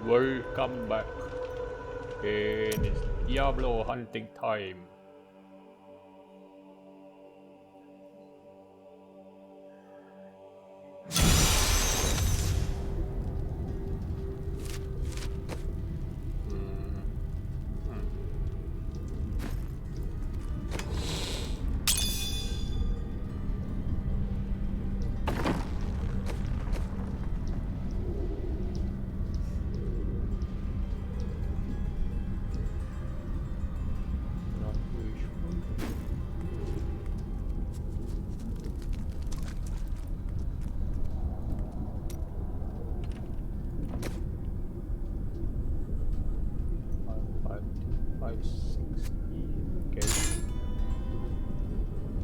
Welcome back. And it's Diablo hunting time.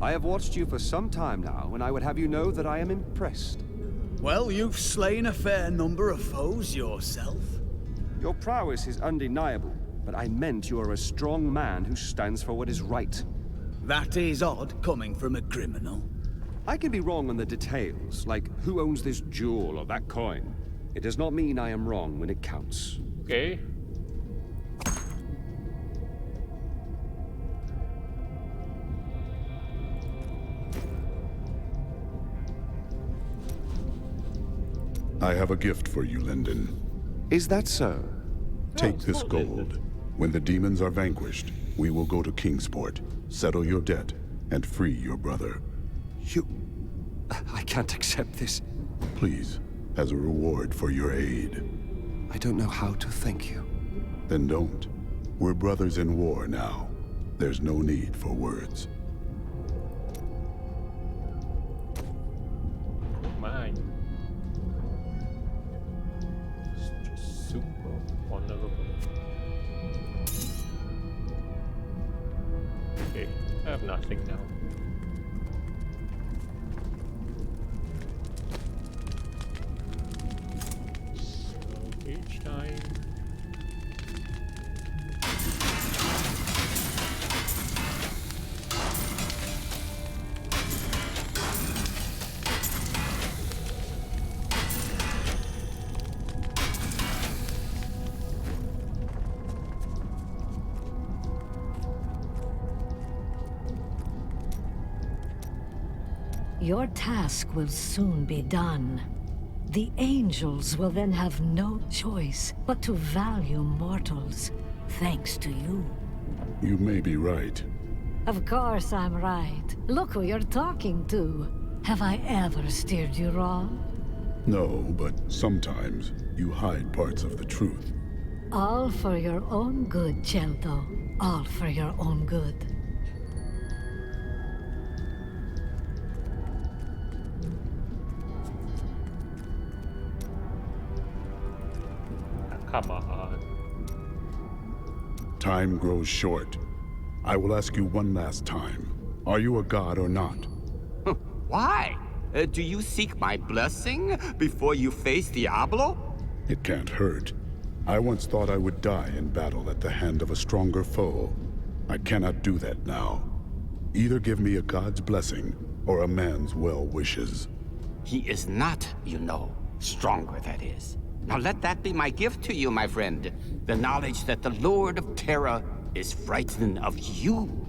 I have watched you for some time now, and I would have you know that I am impressed. Well, you've slain a fair number of foes yourself. Your prowess is undeniable, but I meant you are a strong man who stands for what is right. That is odd, coming from a criminal. I can be wrong on the details, like who owns this jewel or that coin. It does not mean I am wrong when it counts. Okay. I have a gift for you, Linden. Is that so? Take it's this not gold. Linden. When the demons are vanquished, we will go to Kingsport, settle your debt, and free your brother. You... I can't accept this. Please, as a reward for your aid. I don't know how to thank you. Then don't. We're brothers in war now. There's no need for words. Mine. It's just super vulnerable. Okay, I have nothing now. So each time. Your task will soon be done. The angels will then have no choice but to value mortals, thanks to you. You may be right. Of course I'm right. Look who you're talking to. Have I ever steered you wrong? No, but sometimes you hide parts of the truth. All for your own good, Chelto. All for your own good. Come on. Time grows short. I will ask you one last time. Are you a god or not? Why? Do you seek my blessing before you face Diablo? It can't hurt. I once thought I would die in battle at the hand of a stronger foe. I cannot do that now. Either give me a god's blessing or a man's well wishes. He is not, you know. Stronger, that is. Now let that be my gift to you, my friend. The knowledge that the Lord of Terra is frightened of you.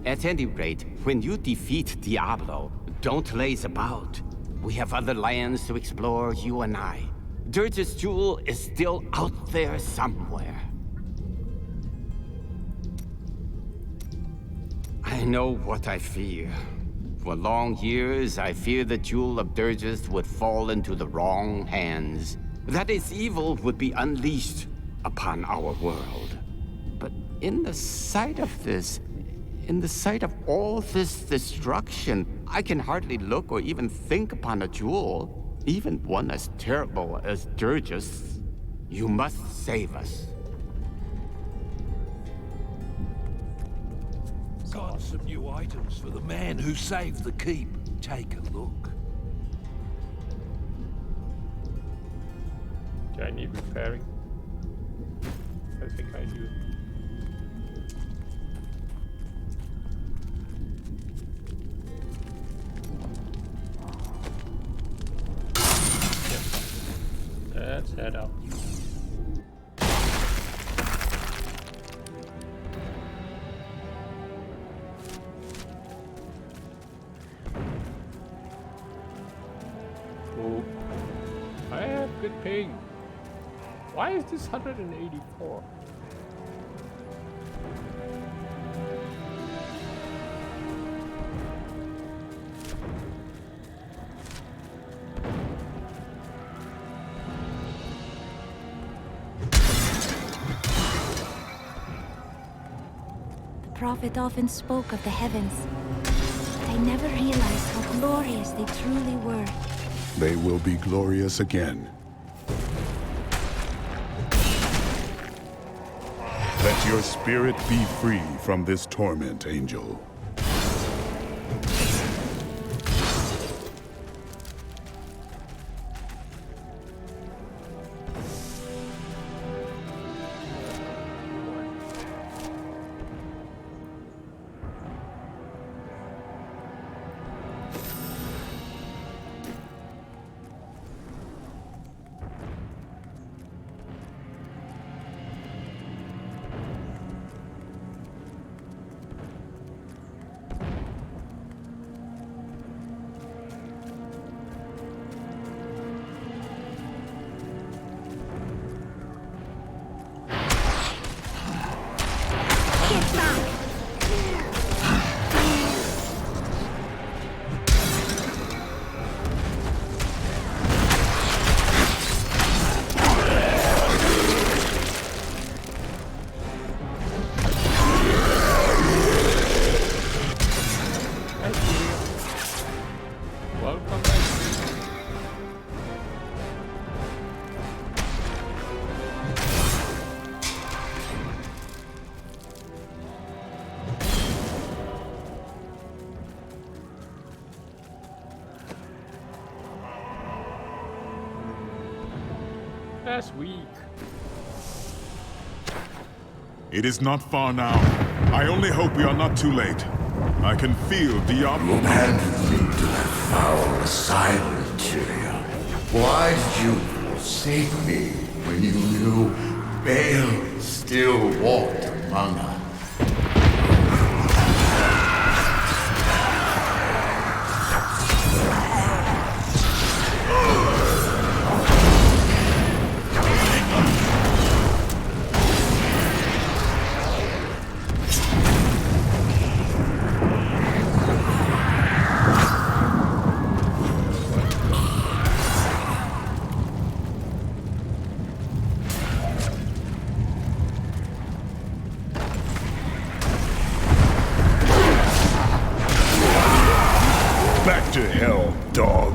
At any rate, when you defeat Diablo, don't laze about. We have other lands to explore, you and I. Dirge's jewel is still out there somewhere. I know what I fear. For long years, I feared the jewel of Dirge's would fall into the wrong hands. That its evil would be unleashed upon our world. But in the sight of all this destruction, I can hardly look or even think upon a jewel, even one as terrible as Dirge's. You must save us. Got some new items for the man who saved the keep. Take a look. Do I need repairing? I think I do. Yep. Let's head up. good ping. Why is this 184? The prophet often spoke of the heavens, but I never realized how glorious they truly were. They will be glorious again. Let your spirit be free from this torment, Angel. Welcome back. That's weak. It is not far now. I only hope we are not too late. I can feel Diablo. Abandoned me to that foul asylum material. Why did you forsake me when you knew Baal still walked among us? Back to hell, dog.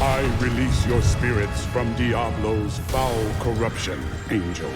I release your spirits from Diablo's foul corruption, angels.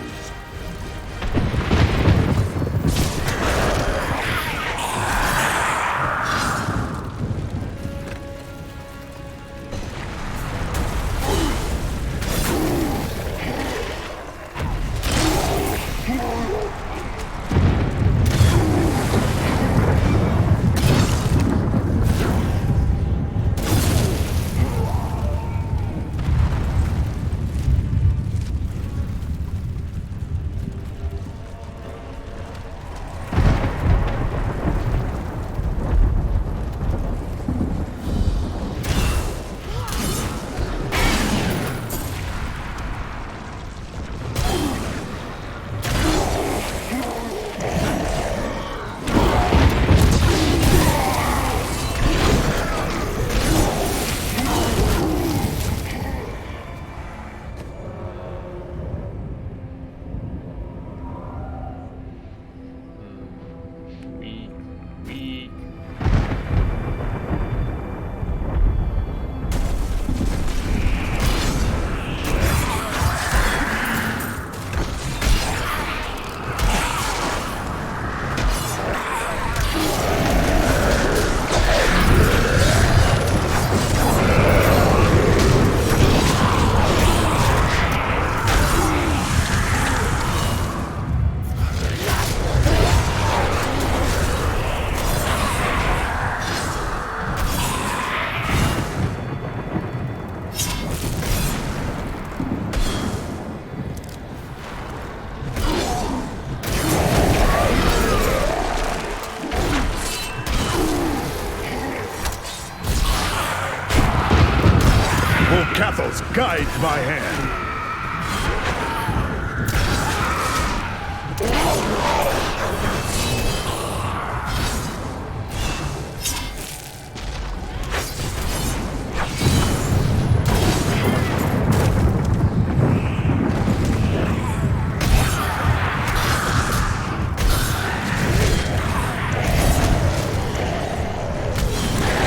Cathal's, guide my hand!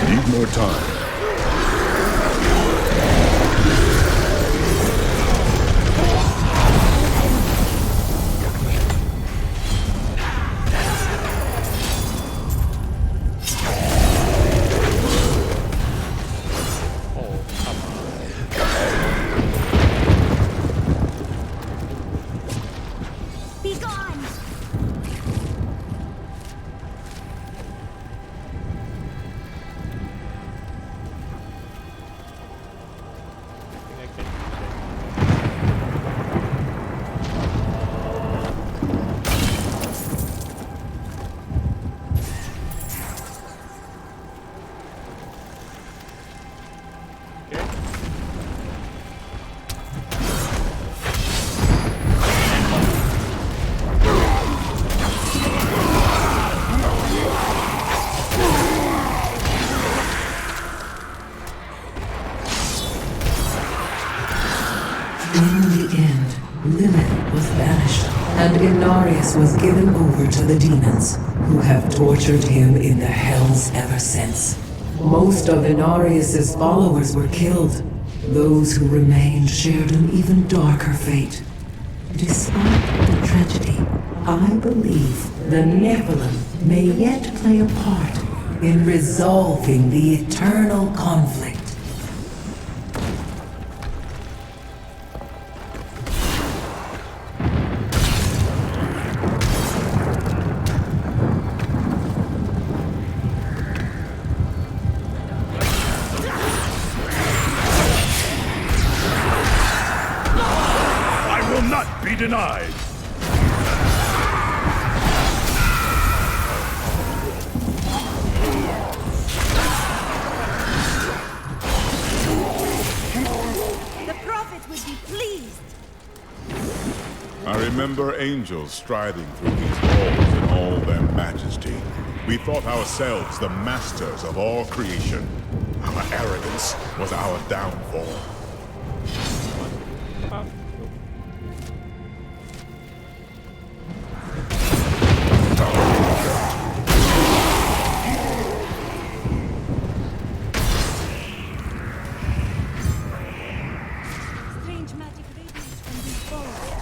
Need more time. Be gone! I think I can use it. Okay. In the end, Lilith was banished, and Inarius was given over to the demons, who have tortured him in the hells ever since. Most of Inarius's followers were killed. Those who remained shared an even darker fate. Despite the tragedy, I believe the Nephilim may yet play a part in resolving the eternal conflict. I will not be denied! The prophet would be pleased. I remember angels striding through these halls in all their majesty. We thought ourselves the masters of all creation. Our arrogance was our downfall. Strange magic radiates from these balls.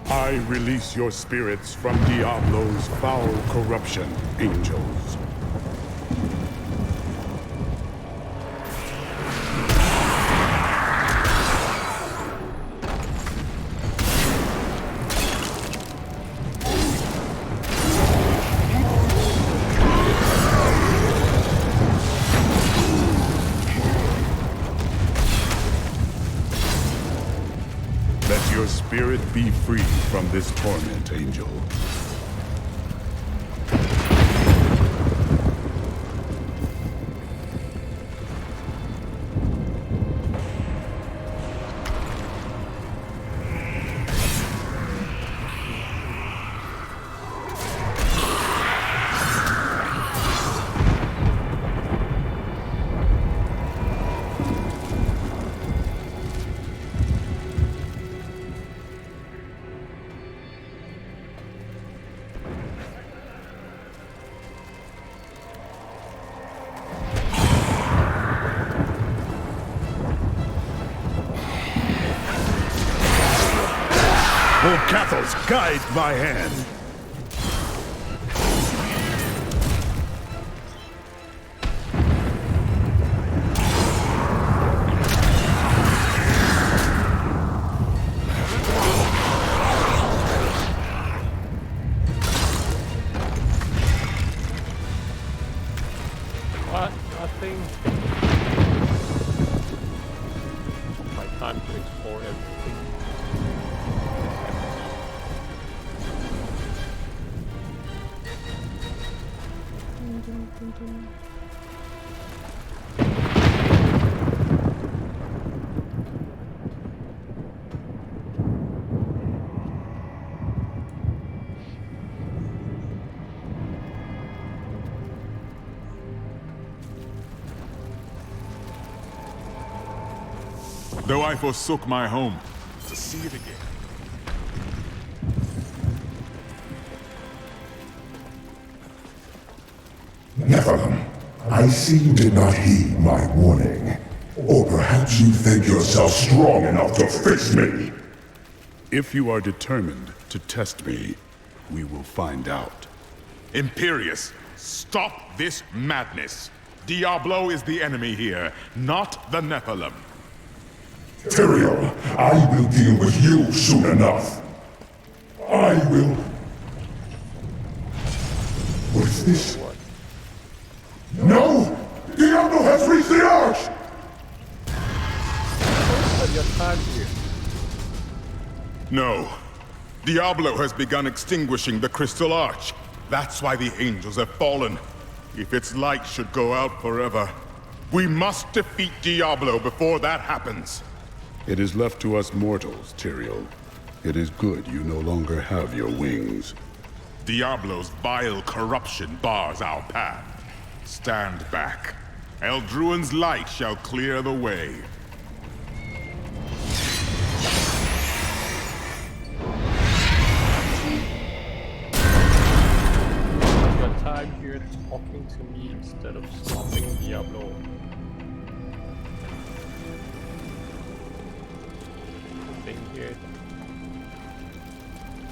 I release your spirits from Diablo's foul corruption, angels. Let your spirit be free from this torment, angel. O Cathal's, guide my hand! What? something. My time to explore everything. Though I forsook my home, to see it again. Nephilim, I see you did not heed my warning. Or perhaps you think yourself strong enough to face me. If you are determined to test me, we will find out. Imperius, stop this madness. Diablo is the enemy here, not the Nephilim. Tyrael, I will deal with you soon enough. I will... What is this? No! Diablo has reached the arch! Your time here. No. Diablo has begun extinguishing the Crystal Arch. That's why the angels have fallen. If its light should go out forever, we must defeat Diablo before that happens. It is left to us mortals, Tyrael. It is good you no longer have your wings. Diablo's vile corruption bars our path. Stand back. Eldruin's light shall clear the way. Your time here talking to me instead of stopping Diablo. Thing here.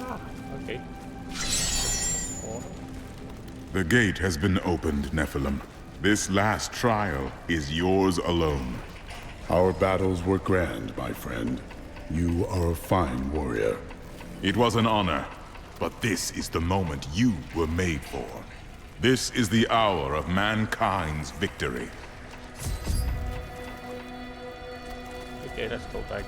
Ah, okay. The gate has been opened, Nephilim. This last trial is yours alone. Our battles were grand, my friend. You are a fine warrior. It was an honor, but this is the moment you were made for. This is the hour of mankind's victory. Okay, let's go back.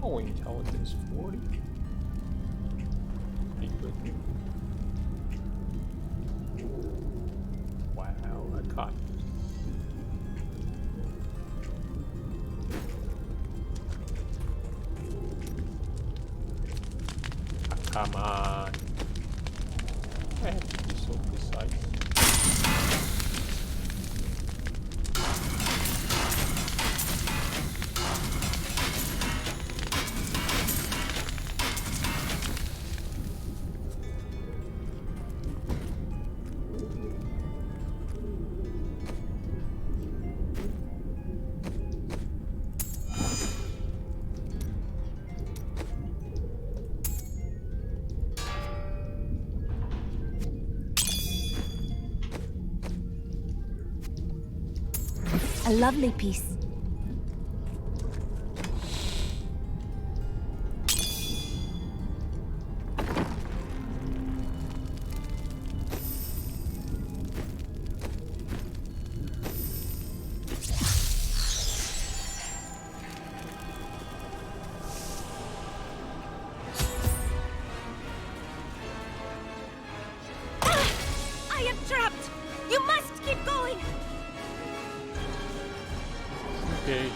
Oh, intelligence 40. Be good. Wow, I caught. Come on. I have to be so precise. A lovely piece. I am trapped! You must keep going! Okay,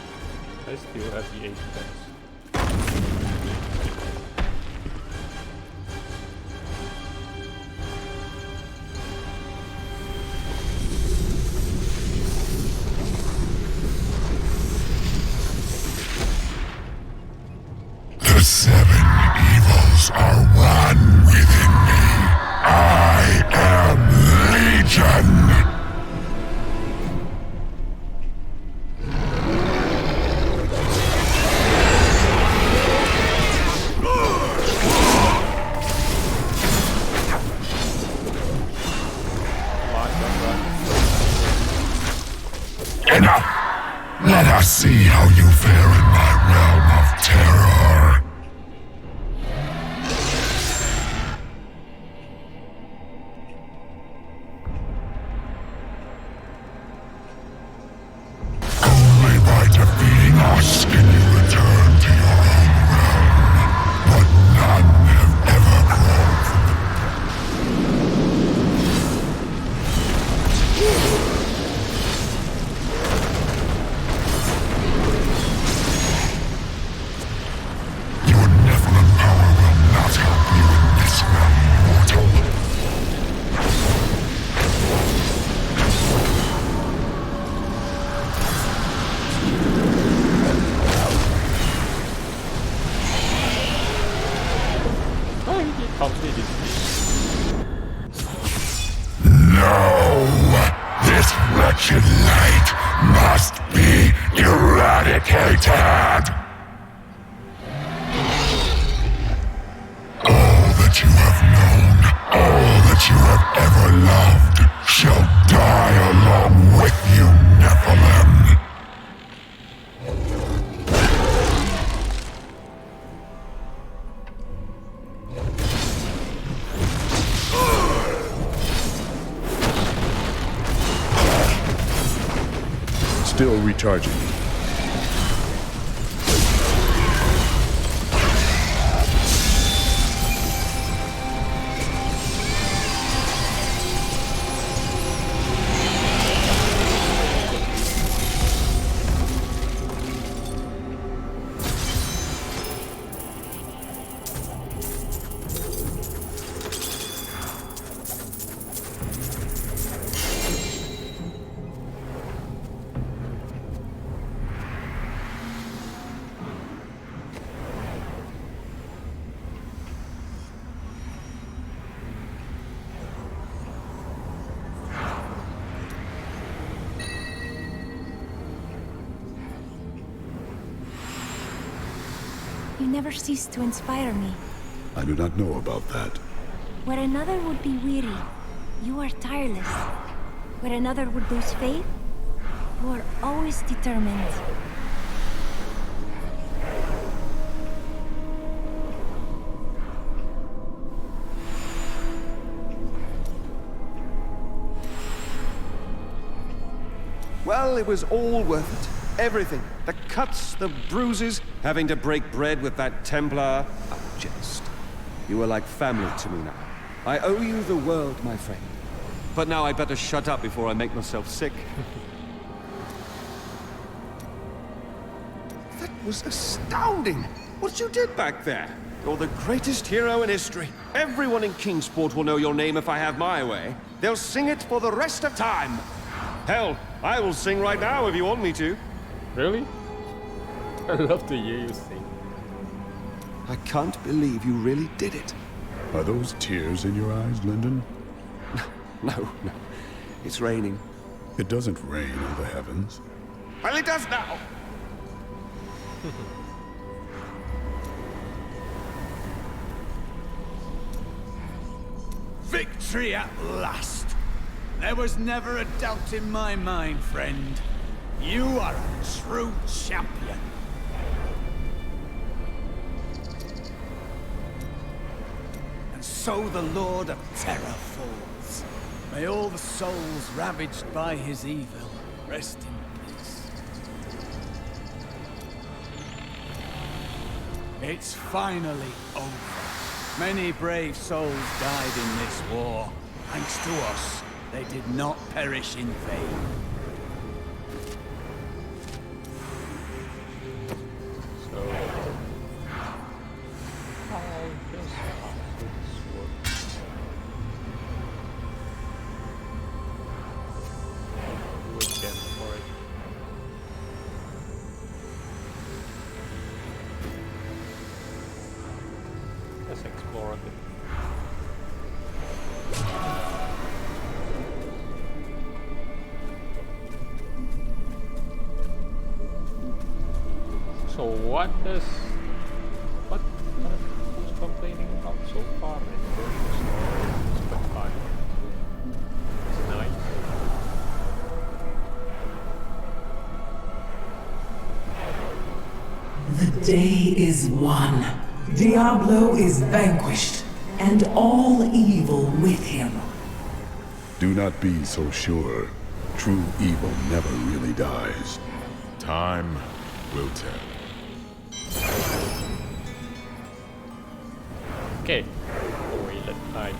I still have the 8 pence. The 7 evils are one within me. I am Legion. Enough! Let us see how you fare in my realm of terror. Only by defeating us can you return to your own realm. But none have ever grown from Your Nephilim power will not help you in this realm, mortal. No! This wretched light must be eradicated! All that you have known, all that you have ever loved, shall die along with you, Nephilim. Still recharging. You never cease to inspire me. I do not know about that. Where another would be weary, you are tireless. Where another would lose faith, you are always determined. Well, it was all worth it. Everything. The cuts, the bruises, having to break bread with that Templar. A jest. You are like family to me now. I owe you the world, my friend. But now I better shut up before I make myself sick. That was astounding. What you did back there. You're the greatest hero in history. Everyone in Kingsport will know your name if I have my way. They'll sing it for the rest of time. Hell, I will sing right now if you want me to. Really? I'd love to hear you sing. I can't believe you really did it. Are those tears in your eyes, Lyndon? No. It's raining. It doesn't rain in the heavens. Well, it does now. Victory at last! There was never a doubt in my mind, friend. You are a true champion. And so the Lord of Terror falls. May all the souls ravaged by his evil rest in peace. It's finally over. Many brave souls died in this war. Thanks to us, they did not perish in vain. So, how does this work? Weekend for it. Let's explore a bit. So what who's complaining about so far? It's spectacular. It's nice. The day is won. Diablo is vanquished, and all evil with him. Do not be so sure. True evil never really dies. Time will tell. Okej. Toilet time.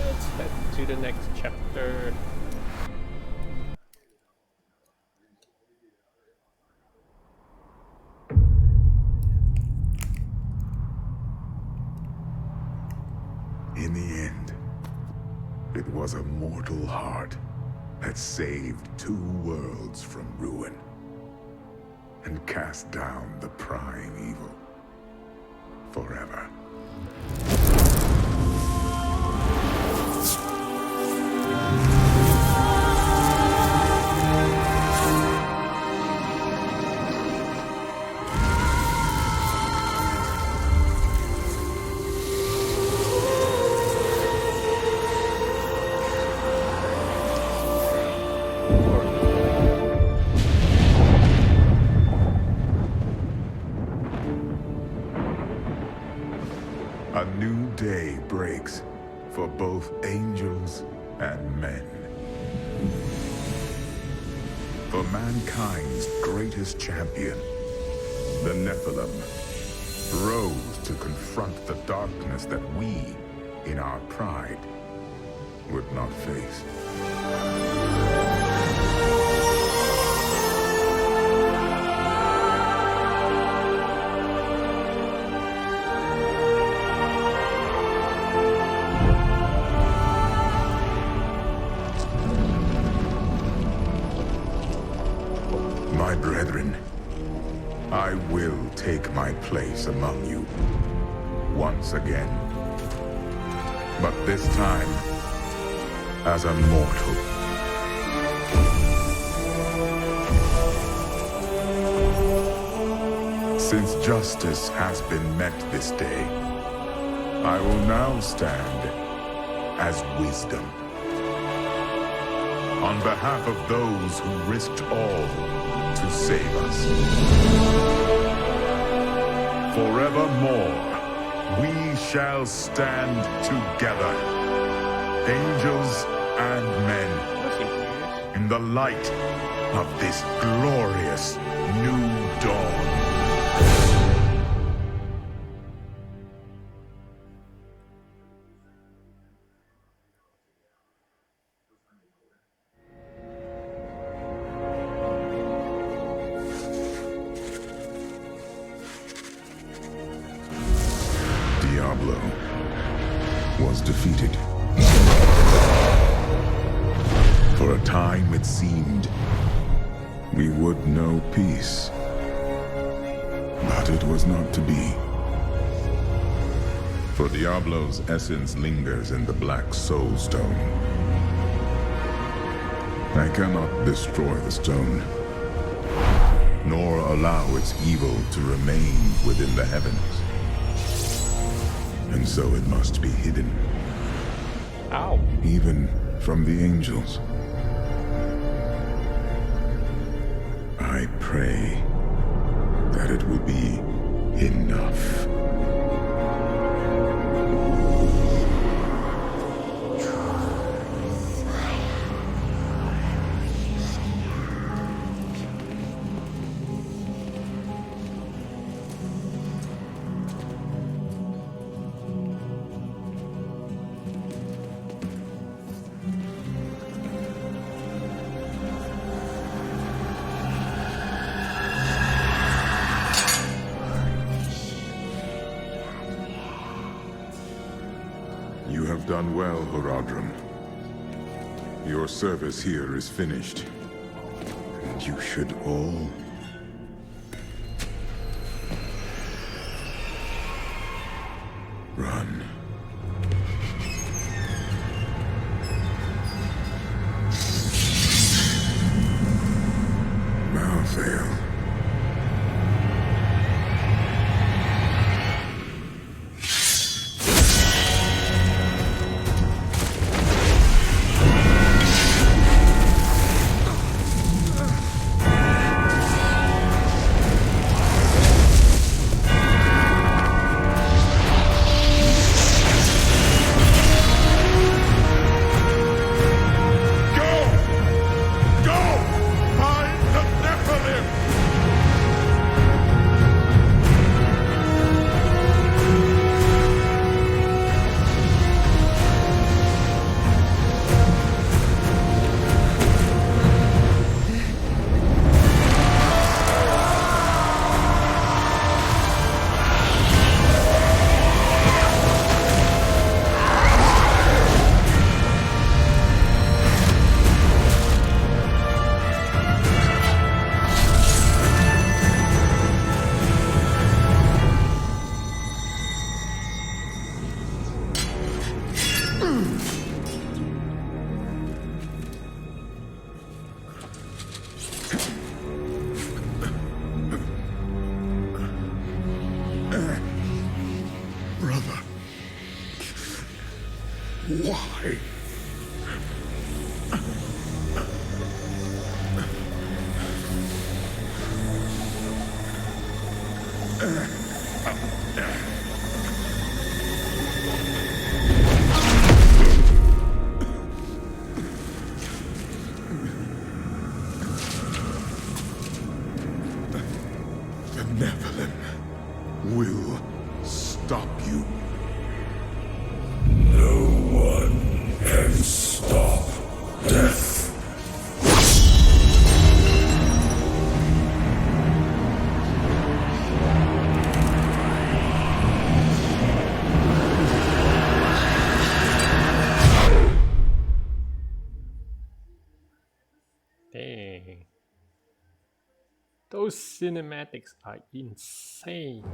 Let's head to the next chapter. In the end, it was a mortal heart that saved 2 worlds from ruin and cast down the prying evil forever. A new day breaks for both angels and men. For mankind's greatest champion, the Nephilim, rose to confront the darkness that we, in our pride, would not face. My brethren, I will take my place among you once again. But this time, as a mortal. Since justice has been met this day, I will now stand as wisdom. On behalf of those who risked all to save us. Forevermore, we shall stand together, angels and men, in the light of this glorious new dawn. Diablo, was defeated. For a time it seemed we would know peace. But it was not to be. For Diablo's essence lingers in the Black Soul Stone. I cannot destroy the stone, nor allow its evil to remain within the heavens. And so it must be hidden. Ow. Even from the angels. I pray that it will be enough. You have done well, Horadrim. Your service here is finished. And you should all run. Malthael. Brother. Why? The Nephilim will stop you. No one can stop death. Dang. Those cinematics are insane.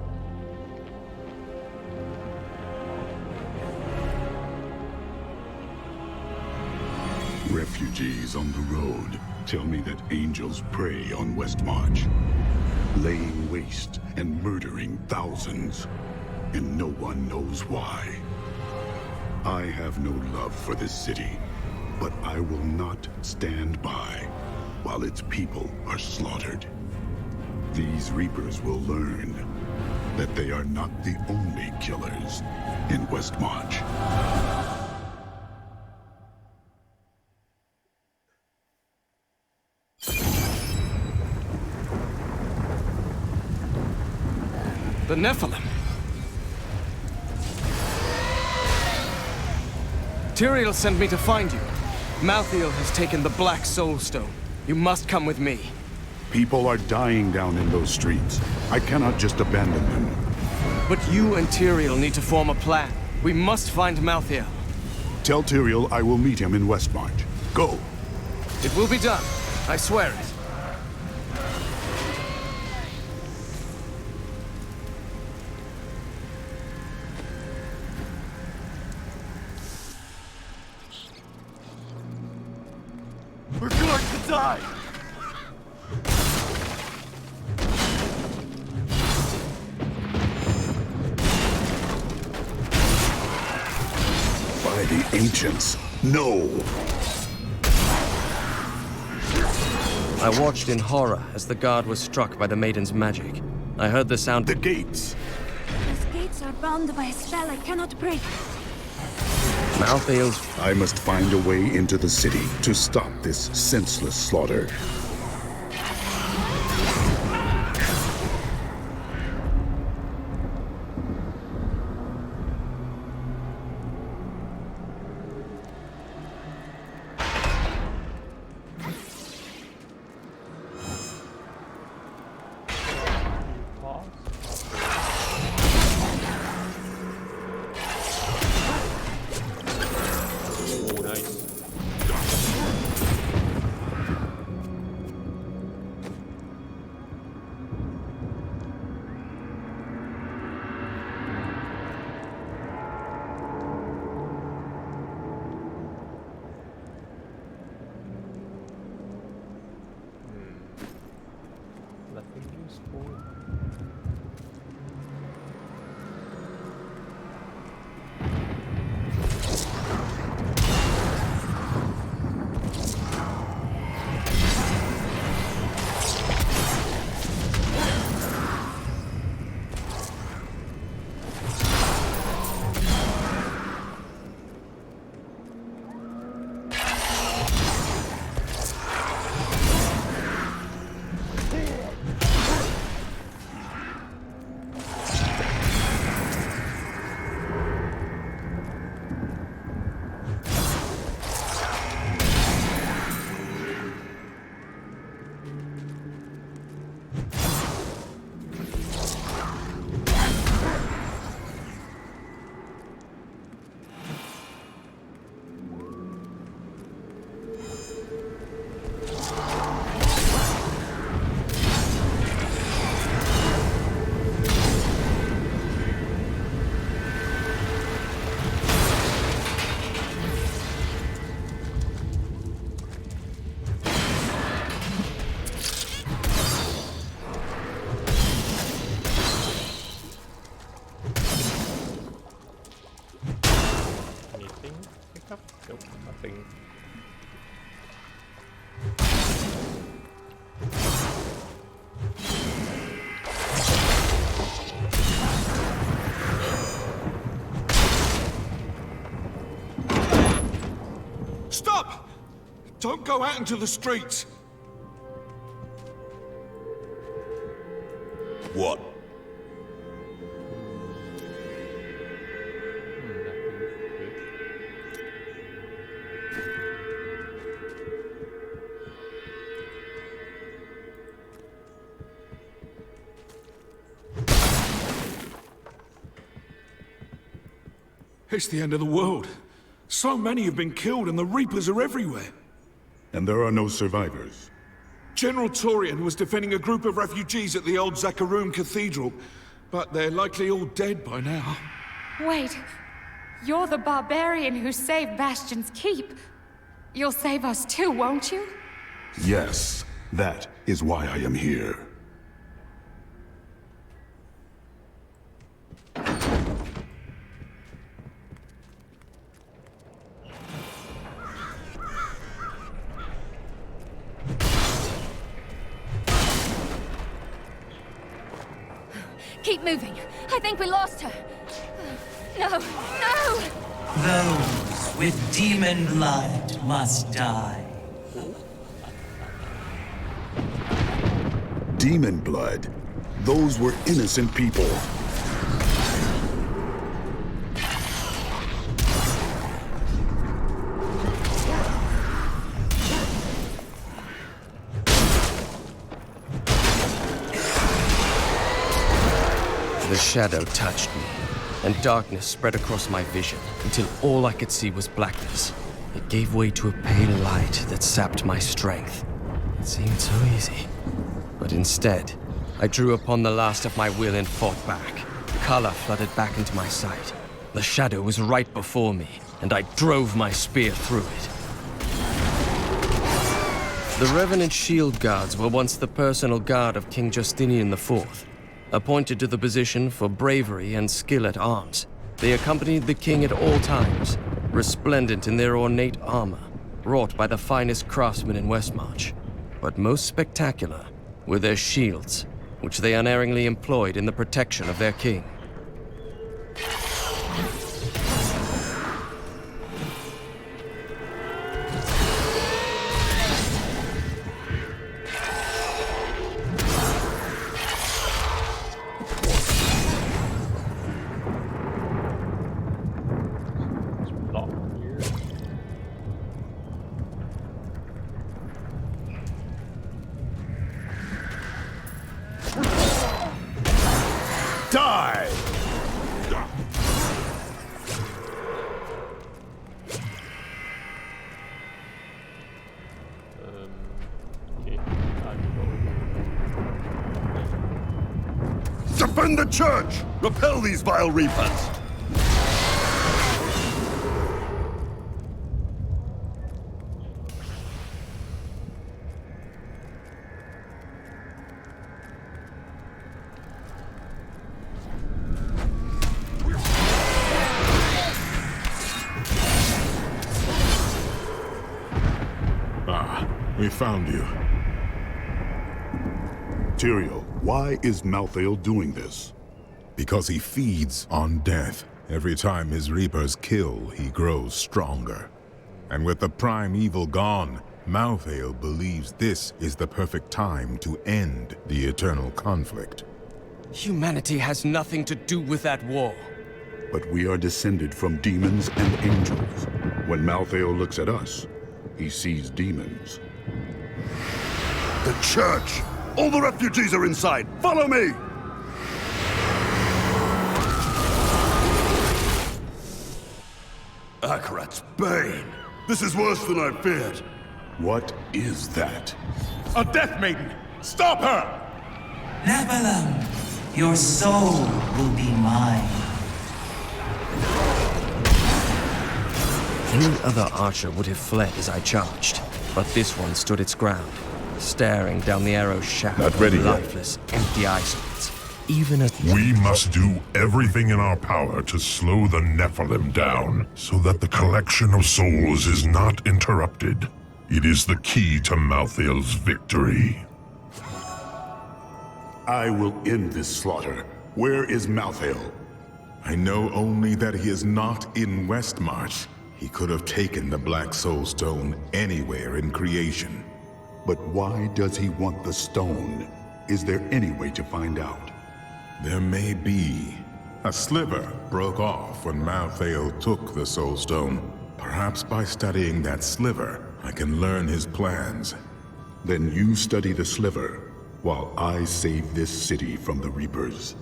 Refugees on the road tell me that angels prey on Westmarch, laying waste and murdering thousands, and no one knows why. I have no love for this city, but I will not stand by while its people are slaughtered. These Reapers will learn that they are not the only killers in Westmarch. The Nephilim. Tyrael sent me to find you. Malthael has taken the Black Soul Stone. You must come with me. People are dying down in those streets. I cannot just abandon them. But you and Tyrael need to form a plan. We must find Malthael. Tell Tyrael I will meet him in Westmarch. Go! It will be done. I swear it. We're going to die! By the ancients, no! I watched in horror as the guard was struck by the maiden's magic. I heard the sound— The gates! Those gates are bound by a spell I cannot break. Malthael's— I must find a way into the city to stop this senseless slaughter. Stop! Don't go out into the streets. What? It's the end of the world. So many have been killed and the Reapers are everywhere. And there are no survivors. General Torian was defending a group of refugees at the old Zakharum Cathedral, but they're likely all dead by now. Wait. You're the barbarian who saved Bastion's keep. You'll save us too, won't you? Yes, that is why I am here. Keep moving. I think we lost her. No, no! Those with demon blood must die. Demon blood? Those were innocent people. The shadow touched me. and darkness spread across my vision until all I could see was blackness. It gave way to a pale light that sapped my strength. It seemed so easy. But instead, I drew upon the last of my will and fought back. Color flooded back into my sight. The shadow was right before me, and I drove my spear through it. The Revenant Shield Guards were once the personal guard of King Justinian IV. Appointed to the position for bravery and skill at arms, they accompanied the king at all times, resplendent in their ornate armor, wrought by the finest craftsmen in Westmarch. But most spectacular were their shields, which they unerringly employed in the protection of their king. Die! Okay. Defend the church! Repel these vile reapers! We found you. Tyrael, why is Malthael doing this? Because he feeds on death. Every time his reapers kill, he grows stronger. And with the prime evil gone, Malthael believes this is the perfect time to end the eternal conflict. Humanity has nothing to do with that war. But we are descended from demons and angels. When Malthael looks at us, he sees demons. The church! All the refugees are inside! Follow me! Akarat's bane! This is worse than I feared! What is that? A Death Maiden! Stop her! Nephilim, your soul will be mine. Any other archer would have fled as I charged, but this one stood its ground, staring down the arrow's shaft Not ready with yet. lifeless, empty eye sockets. Even as We must do everything in our power to slow the Nephilim down, so that the collection of souls is not interrupted. It is the key to Malthael's victory. I will end this slaughter. Where is Malthael? I know only that he is not in Westmarch. He could have taken the Black Soul Stone anywhere in creation. But why does he want the stone? Is there any way to find out? There may be. A sliver broke off when Malthael took the Soul Stone. Perhaps by studying that sliver, I can learn his plans. Then you study the sliver, while I save this city from the Reapers.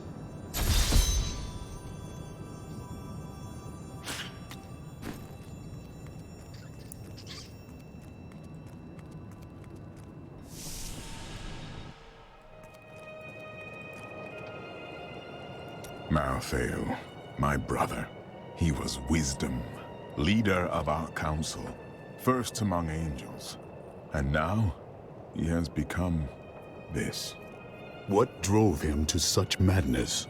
Malthael, my brother. He was wisdom, leader of our council, first among angels. And now, he has become this. What drove him to such madness?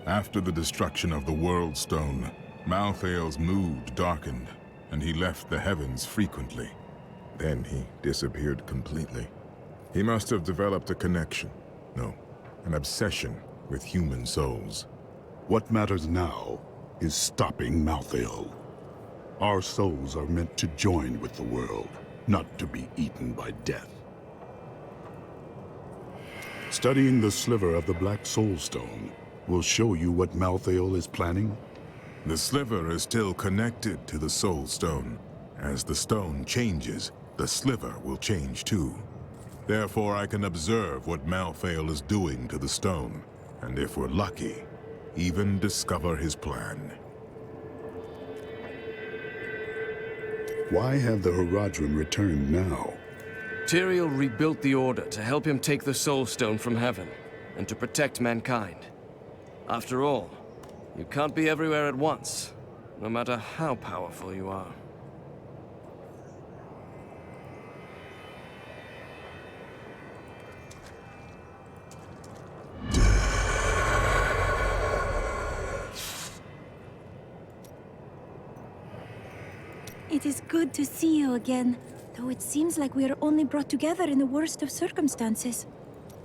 After the destruction of the World Stone, Malthael's mood darkened, and he left the heavens frequently. Then he disappeared completely. He must have developed a connection, no, an obsession with human souls. What matters now is stopping Malthael. Our souls are meant to join with the world, not to be eaten by death. Studying the sliver of the Black Soul Stone will show you what Malthael is planning. The sliver is still connected to the Soul Stone. As the stone changes, the sliver will change too. Therefore, I can observe what Malthael is doing to the stone, and if we're lucky, even discover his plan. Why have the Haradrim returned now? Tyrael rebuilt the Order to help him take the Soul Stone from heaven, and to protect mankind. After all, you can't be everywhere at once, no matter how powerful you are. It is good to see you again, though it seems like we are only brought together in the worst of circumstances.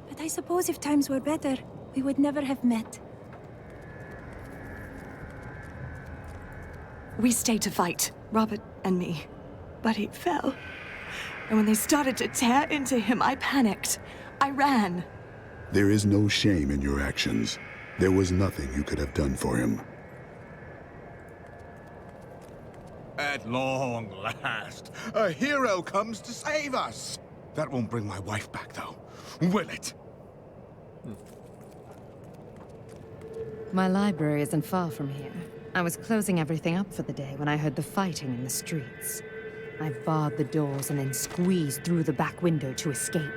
But I suppose if times were better, we would never have met. We stayed to fight, Robert and me, but he fell. And when they started to tear into him, I panicked. I ran. There is no shame in your actions. There was nothing you could have done for him. At long last, a hero comes to save us. That won't bring my wife back, though, will it? My library isn't far from here. I was closing everything up for the day when I heard the fighting in the streets. I barred the doors and then squeezed through the back window to escape.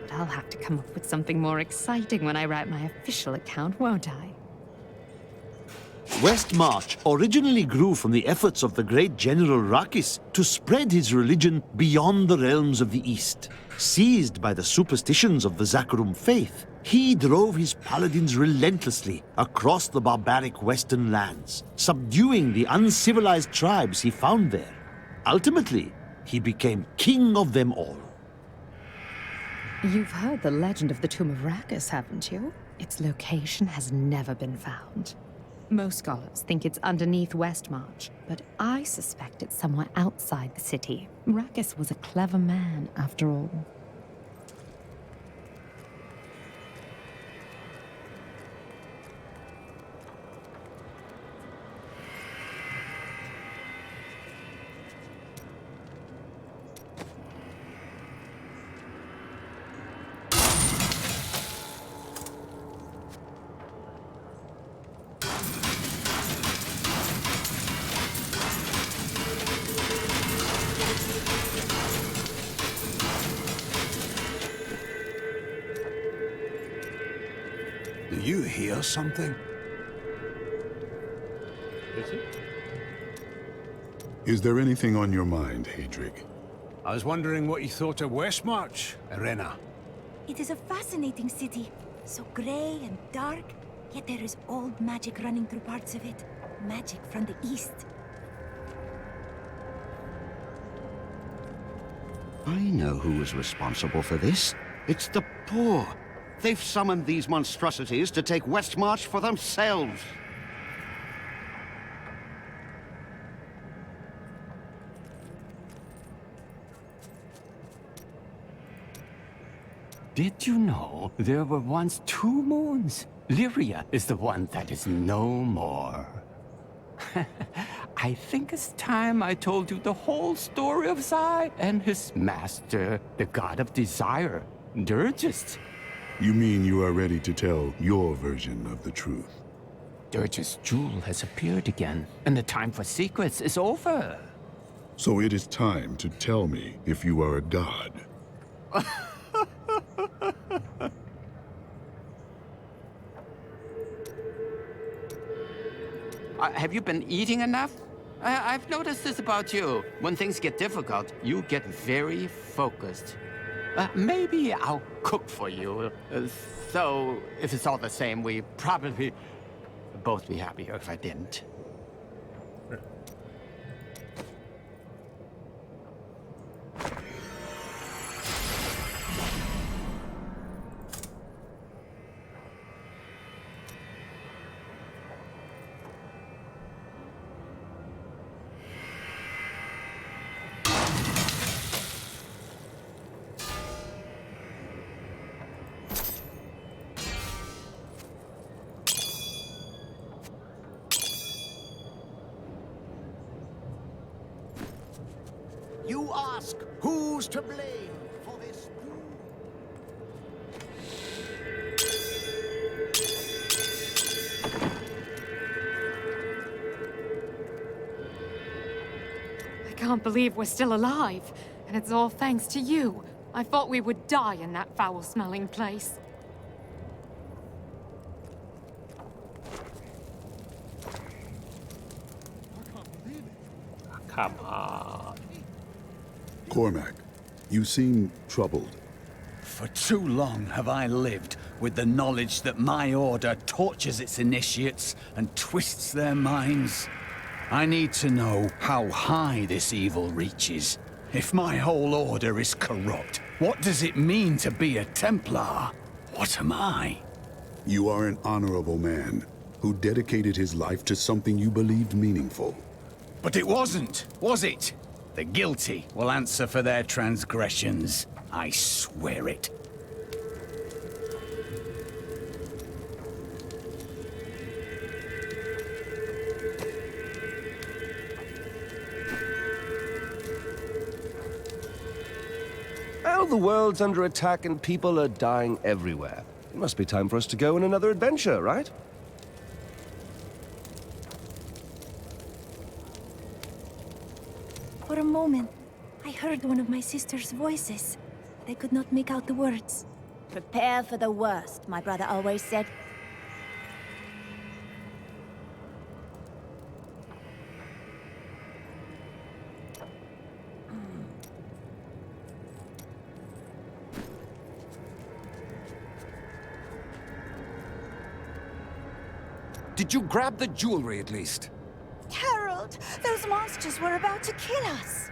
But I'll have to come up with something more exciting when I write my official account, won't I? Westmarch originally grew from the efforts of the great General Rakis to spread his religion beyond the realms of the East. Seized by the superstitions of the Zakarum faith, he drove his paladins relentlessly across the barbaric western lands, subduing the uncivilized tribes he found there. Ultimately, he became king of them all. You've heard the legend of the Tomb of Rakis, haven't you? Its location has never been found. Most scholars think it's underneath Westmarch, but I suspect it's somewhere outside the city. Rakis was a clever man, after all. Do you hear something? Is there anything on your mind, Hadric? I was wondering what you thought of Westmarch, Irena. It is a fascinating city. So grey and dark, yet there is old magic running through parts of it. Magic from the East. I know who is responsible for this. It's the poor. They've summoned these monstrosities to take Westmarch for themselves. Did you know there were once 2 moons? Lyria is the one that is no more. I think it's time I told you the whole story of Zai and his master, the god of desire, Durgist. You mean you are ready to tell your version of the truth? Durgist's jewel has appeared again, and the time for secrets is over. So it is time to tell me if you are a god. Have you been eating enough? I've noticed this about you. When things get difficult, you get very focused. Maybe I'll cook for you. So, if it's all the same, we'd probably both be happier if I didn't. You ask, who's to blame for this? can't believe we're still alive. And it's all thanks to you. I thought we would die in that foul-smelling place. Come on. Cormac, you seem troubled. For too long have I lived with the knowledge that my order tortures its initiates and twists their minds. I need to know how high this evil reaches. If my whole order is corrupt, what does it mean to be a Templar? What am I? You are an honorable man who dedicated his life to something you believed meaningful. But it wasn't, was it? The guilty will answer for their transgressions. I swear it. Well, the world's under attack and people are dying everywhere. It must be time for us to go on another adventure, right? For a moment, I heard one of my sister's voices, but I could not make out the words. Prepare for the worst, my brother always said. Did you grab the jewelry at least? Harold, those monsters were about to kill us.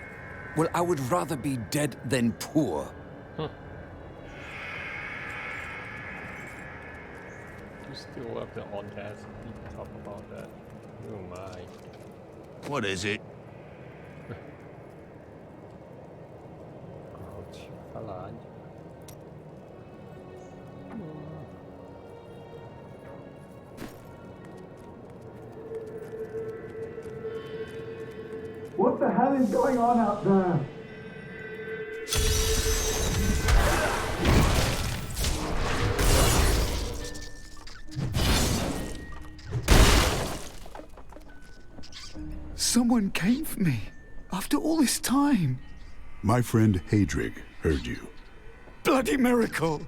Well, I would rather be dead than poor. You still have the audacity to talk about that. Oh my. What is it? Ouch. Falar. What the hell is going on out there? Someone came for me, after all this time. My friend Hadrig heard you. Bloody miracle!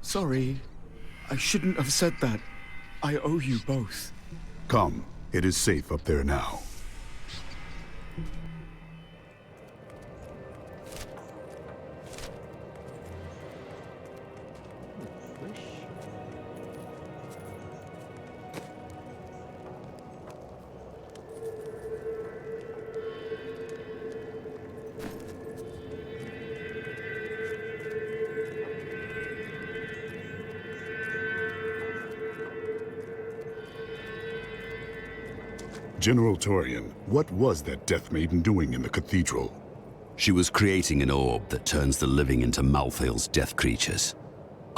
Sorry, I shouldn't have said that. I owe you both. Come, it is safe up there now. General Torian, what was that Death Maiden doing in the cathedral? She was creating an orb that turns the living into Malthael's death creatures.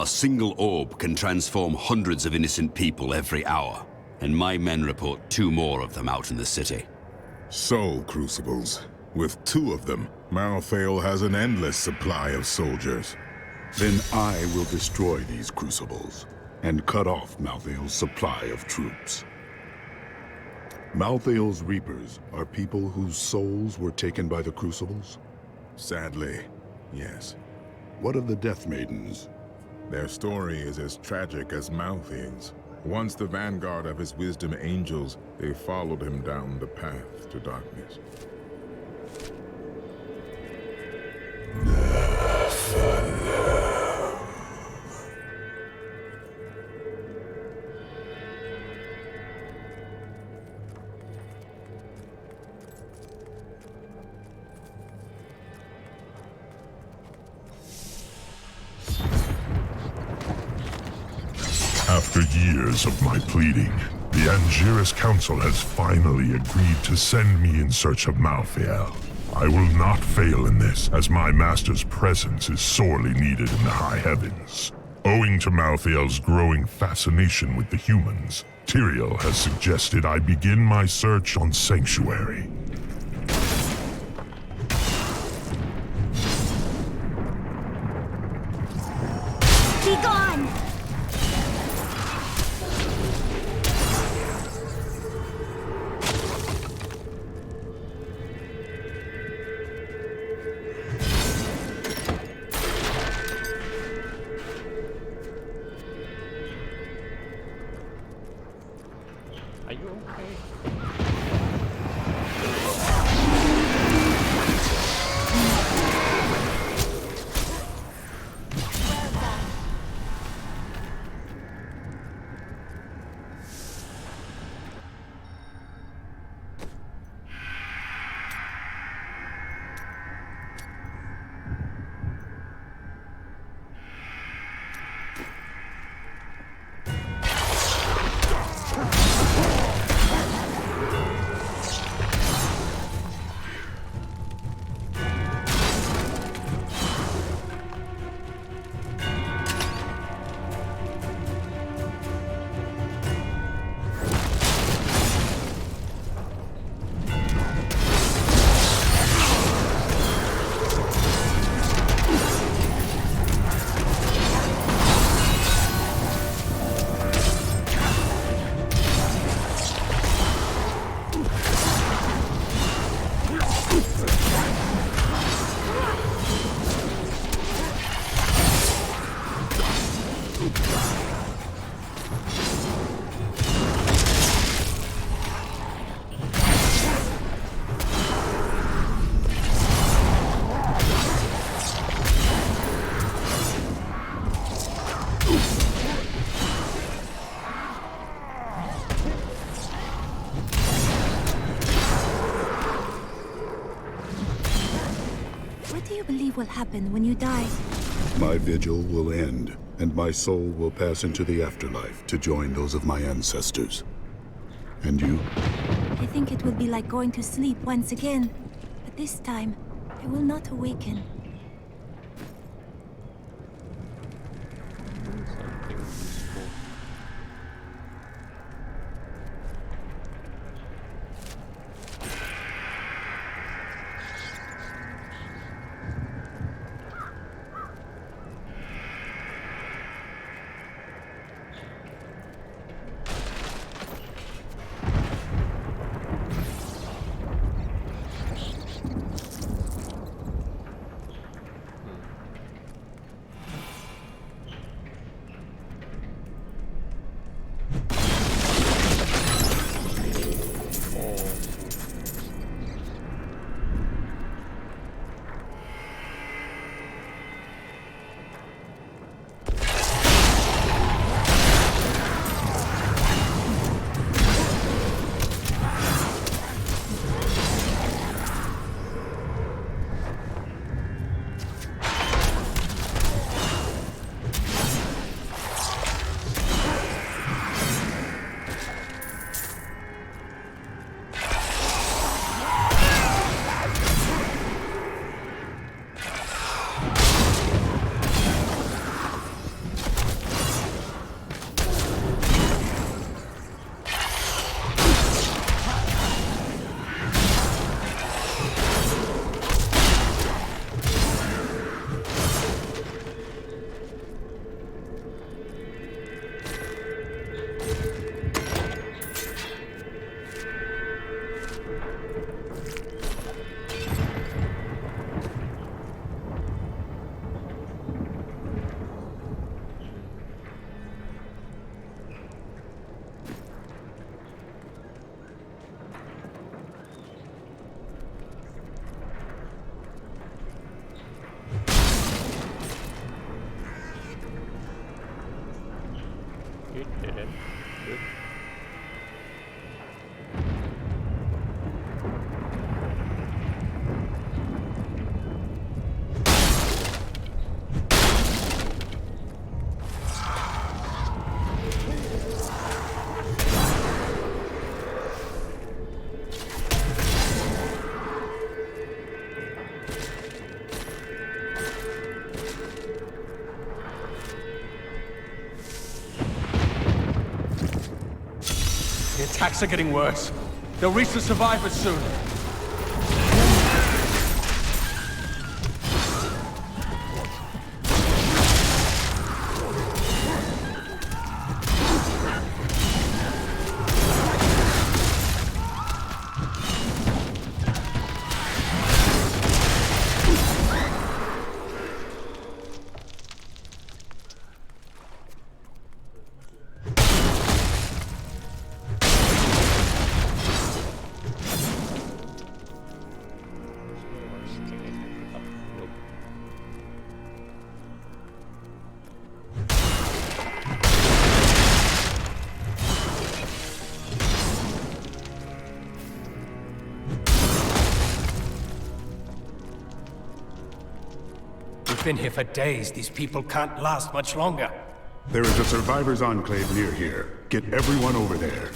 A single orb can transform hundreds of innocent people every hour, and my men report 2 more of them out in the city. Soul crucibles. With 2 of them, Malthael has an endless supply of soldiers. Then I will destroy these crucibles and cut off Malthael's supply of troops. Malthael's Reapers are people whose souls were taken by the crucibles? Sadly, yes. What of the Death Maidens? Their story is as tragic as Malthael's. Once the vanguard of his wisdom angels, they followed him down the path to darkness. After years of my pleading, the Angiris Council has finally agreed to send me in search of Malthael. I will not fail in this, as my master's presence is sorely needed in the high heavens. Owing to Malthael's growing fascination with the humans, Tyrael has suggested I begin my search on Sanctuary. Be gone! Are you okay? What do you believe will happen when you die? My vigil will end, and my soul will pass into the afterlife to join those of my ancestors. And you? I think it will be like going to sleep once again. But this time, I will not awaken. Something useful. It didn't. Good. The attacks are getting worse. They'll reach the survivors soon. We've been here for days. These people can't last much longer. There is a survivors' enclave near here. Get everyone over there.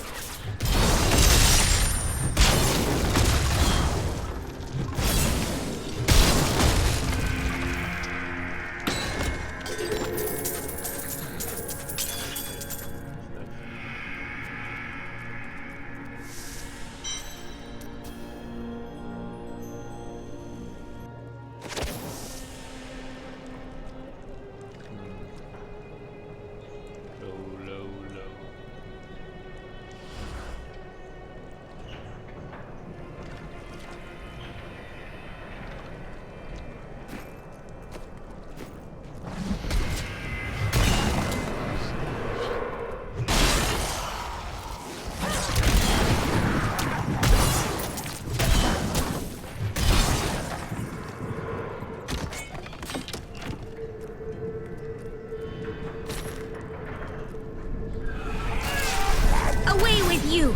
Away with you!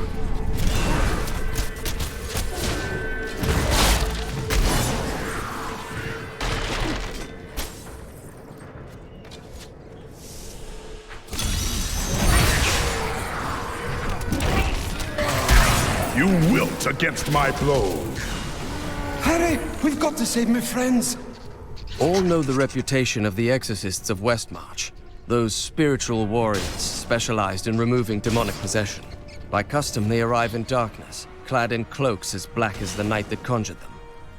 You wilt against my blows. Harry, we've got to save my friends. All know the reputation of the exorcists of Westmarch. Those spiritual warriors specialized in removing demonic possession. By custom, they arrive in darkness, clad in cloaks as black as the night that conjured them.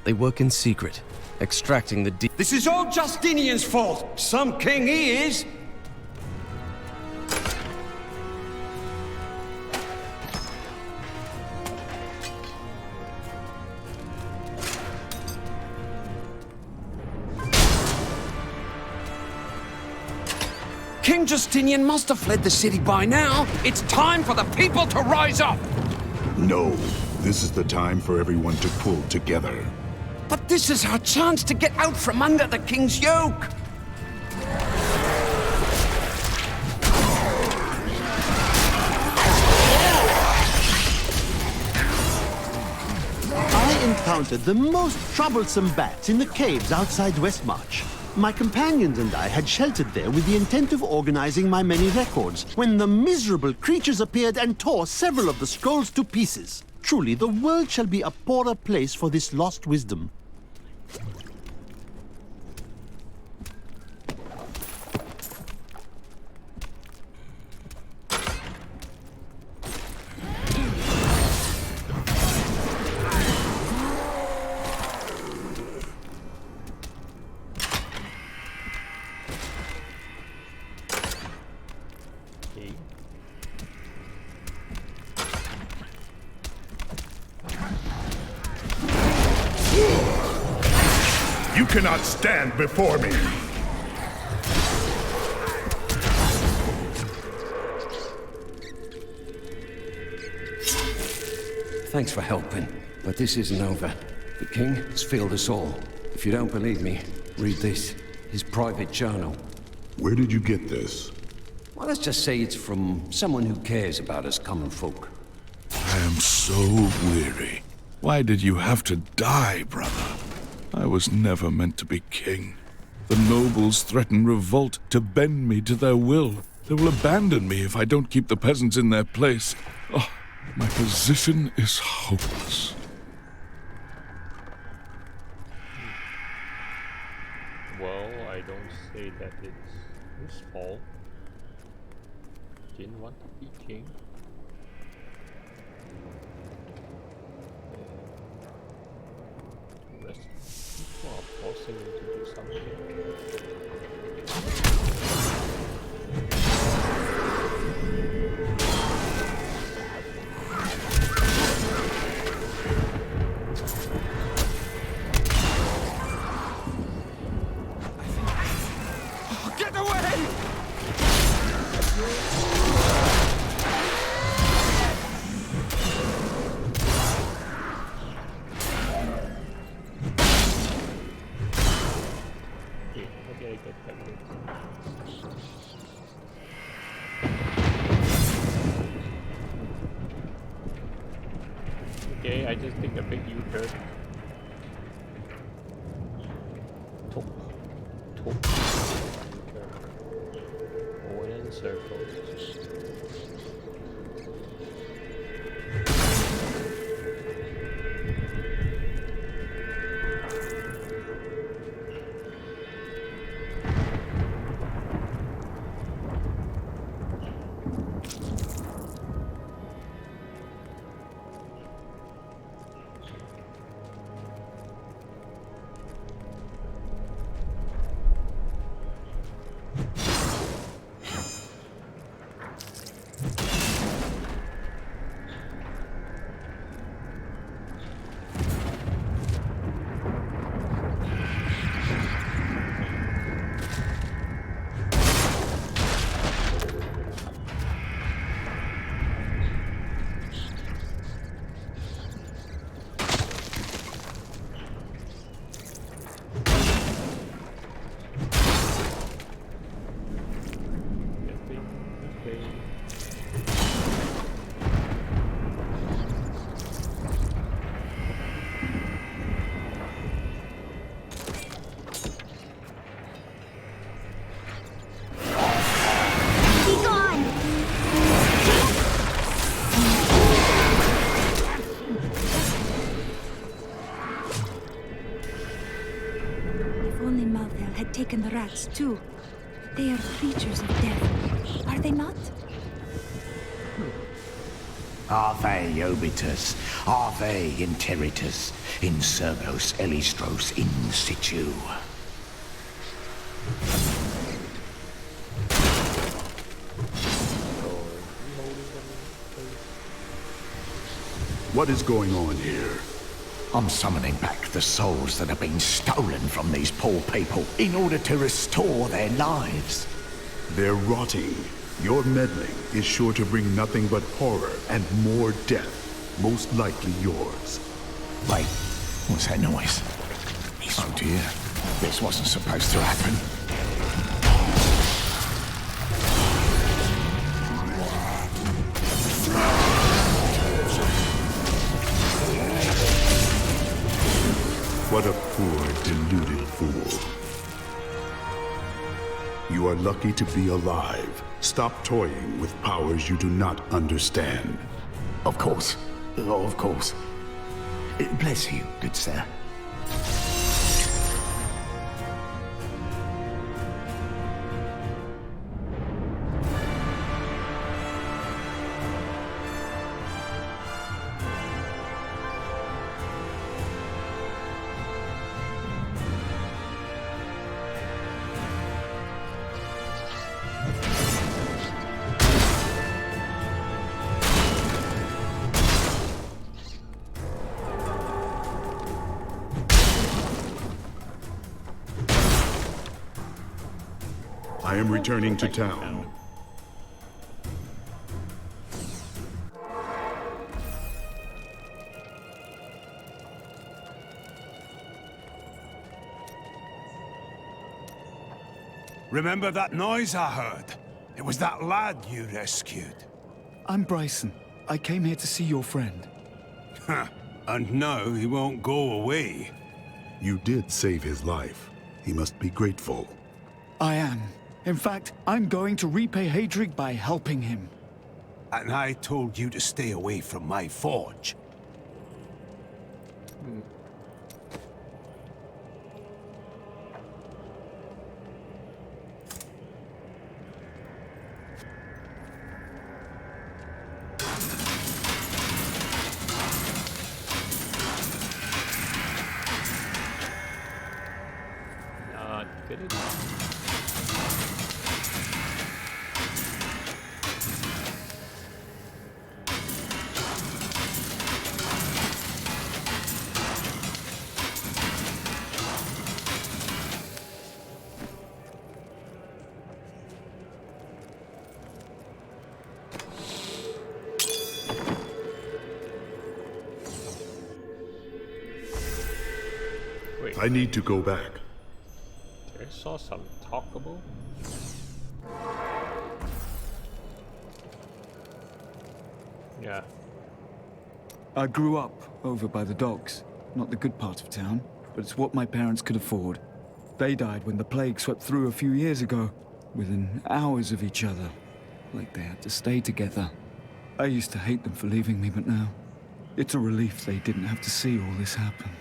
They work in secret, extracting the This is all Justinian's fault. Some king he is. King Justinian must have fled the city by now. It's time for the people to rise up. No, this is the time for everyone to pull together. But this is our chance to get out from under the king's yoke. I encountered the most troublesome bats in the caves outside Westmarch. My companions and I had sheltered there with the intent of organizing my many records, when the miserable creatures appeared and tore several of the scrolls to pieces. Truly, the world shall be a poorer place for this lost wisdom. You cannot stand before me! Thanks for helping, but this isn't over. The king has failed us all. If you don't believe me, read this. His private journal. Where did you get this? Well, let's just say it's from someone who cares about us common folk. I am so weary. Why did you have to die, brother? I was never meant to be king. The nobles threaten revolt to bend me to their will. They will abandon me if I don't keep the peasants in their place. Oh, my position is hopeless. Well, I don't say that it's his fault. Didn't want to be king. The rest of people are forcing him to do something. Get away! Okay, get that good. Okay, I just think a big U-turn. Top. dark and the rats, too. They are creatures of death, are they not? Ave obitus, ave interitus, insurgos elistros in situ. What is going on here? I'm summoning back the souls that have been stolen from these poor people in order to restore their lives. They're rotting. Your meddling is sure to bring nothing but horror and more death, most likely yours. Wait, what's that noise? Oh dear, this wasn't supposed to happen. What a poor, deluded fool. You are lucky to be alive. Stop toying with powers you do not understand. Of course. Oh, of course. Bless you, good sir. I am returning to town. Remember that noise I heard? It was that lad you rescued. I'm Bryson. I came here to see your friend. And now he won't go away. You did save his life. He must be grateful. I am. In fact, I'm going to repay Hadrig by helping him. And I told you to stay away from my forge. Not good enough. I need to go back. I saw some talkable. Yeah. I grew up over by the docks. Not the good part of town, but it's what my parents could afford. They died when the plague swept through a few years ago, within hours of each other. Like they had to stay together. I used to hate them for leaving me, but now, it's a relief they didn't have to see all this happen.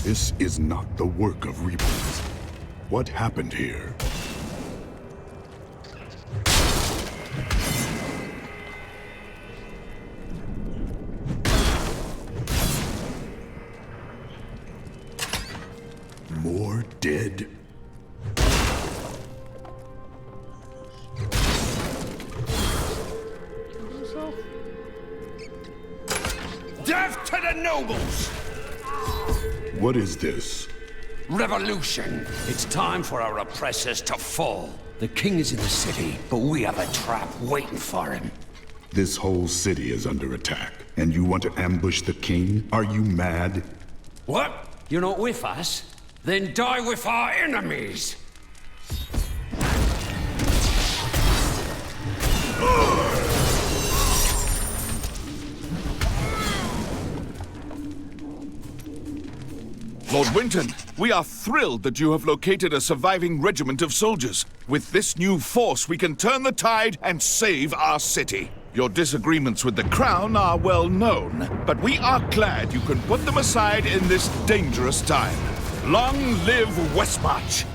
This is not the work of Reapers. What happened here? More dead? Death to the nobles! What is this? Revolution! It's time for our oppressors to fall. The king is in the city, but we have a trap waiting for him. This whole city is under attack, and you want to ambush the king? Are you mad? What? You're not with us? Then die with our enemies! Lord Winton, we are thrilled that you have located a surviving regiment of soldiers. With this new force, we can turn the tide and save our city. Your disagreements with the Crown are well known, but we are glad you can put them aside in this dangerous time. Long live Westmarch!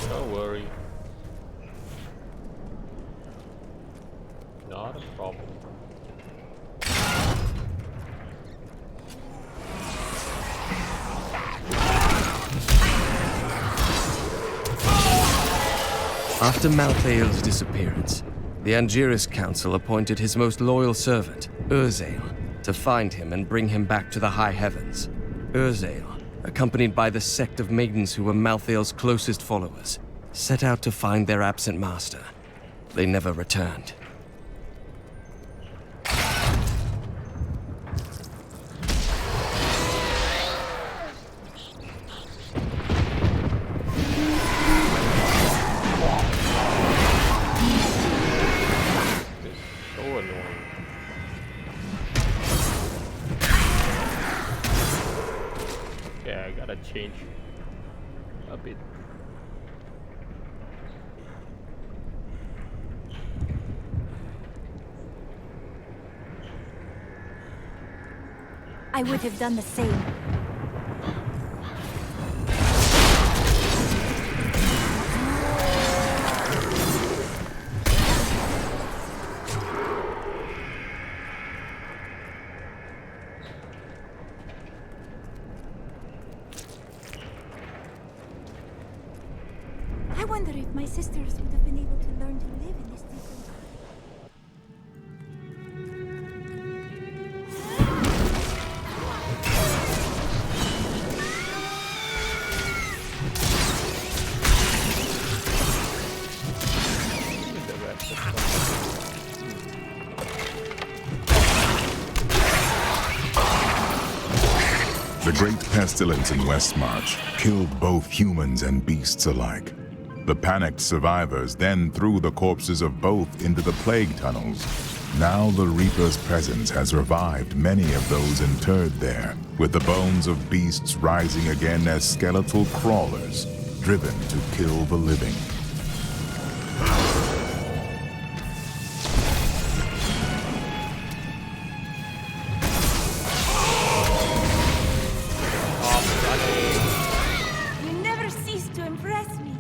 Don't worry. Not a problem. After Malthael's disappearance, the Angiris Council appointed his most loyal servant, Urzael, to find him and bring him back to the high heavens. Urzael, accompanied by the sect of maidens who were Malthael's closest followers, set out to find their absent master. They never returned. Yeah, I gotta change a bit. I would have done the same. I wonder if my sisters would have been able to learn to live in this different world. The great pestilence in Westmarch killed both humans and beasts alike. The panicked survivors then threw the corpses of both into the plague tunnels. Now the Reaper's presence has revived many of those interred there, with the bones of beasts rising again as skeletal crawlers, driven to kill the living. You never cease to impress me.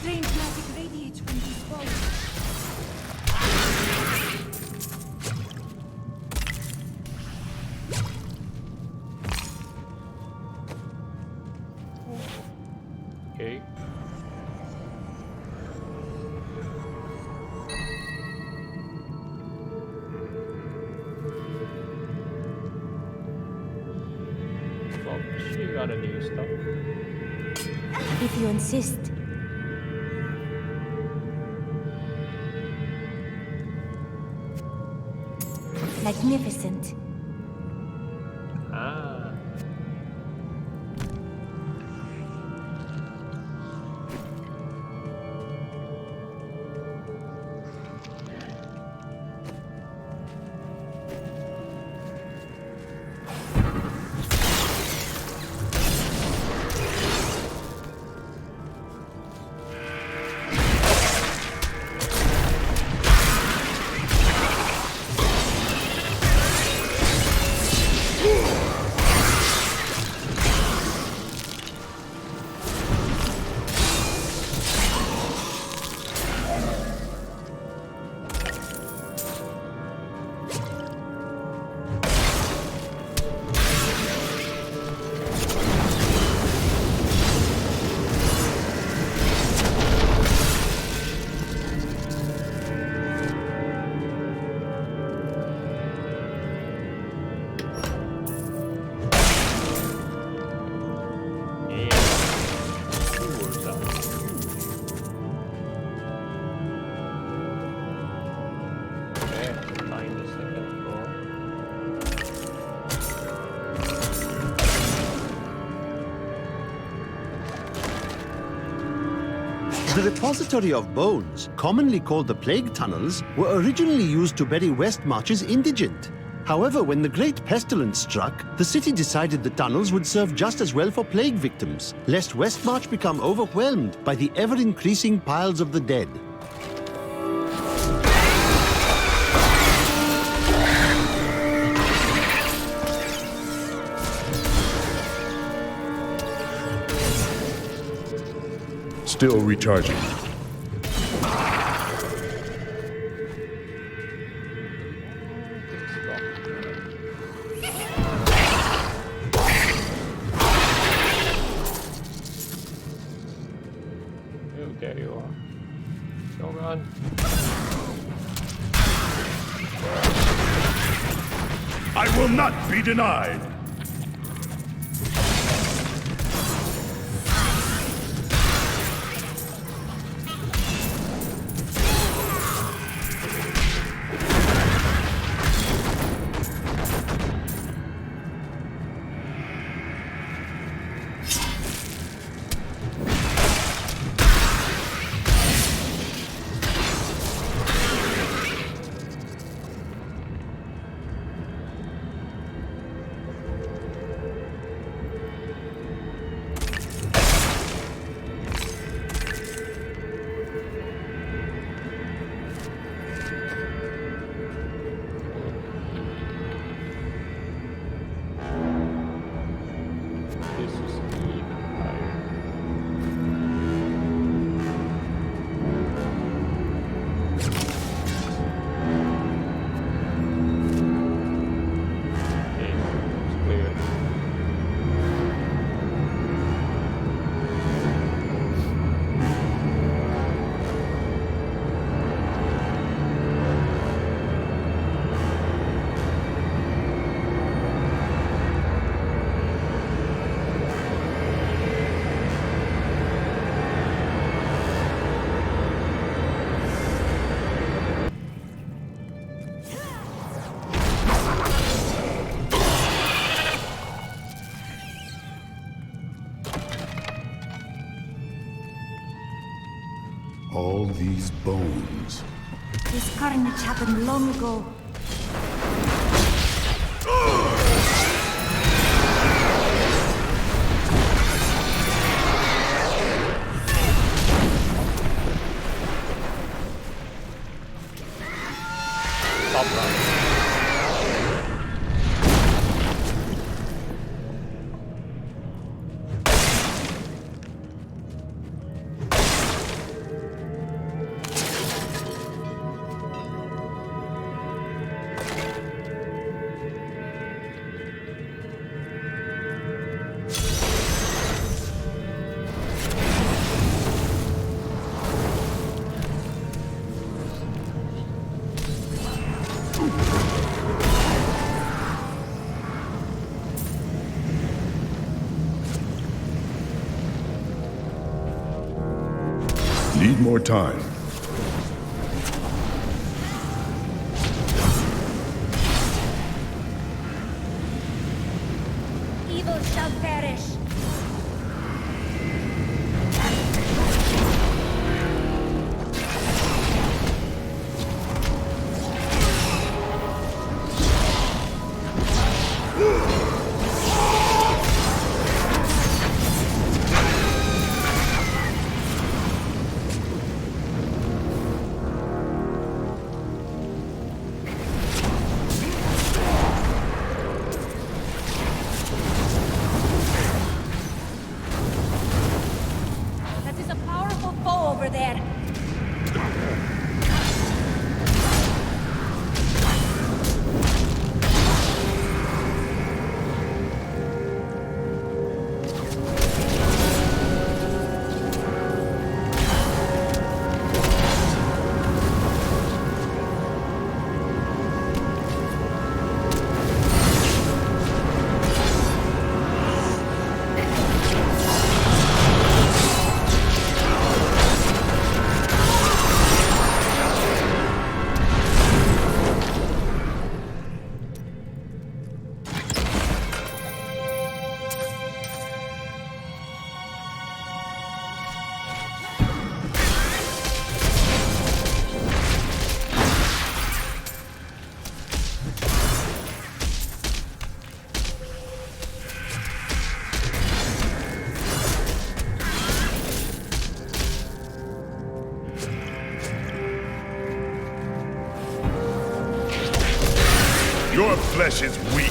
Strange magic radiates from these walls. Okay. Well, she got a new stuff. If you insist. Magnificent. Ah. The repository of bones, commonly called the Plague Tunnels, were originally used to bury Westmarch's indigent. However, when the Great Pestilence struck, the city decided the tunnels would serve just as well for plague victims, lest Westmarch become overwhelmed by the ever-increasing piles of the dead. Still recharging. There you are. Don't run. I will not be denied! All these bones. This carnage happened long ago. Stop that. Need more time. Evil shall perish. flesh is weak.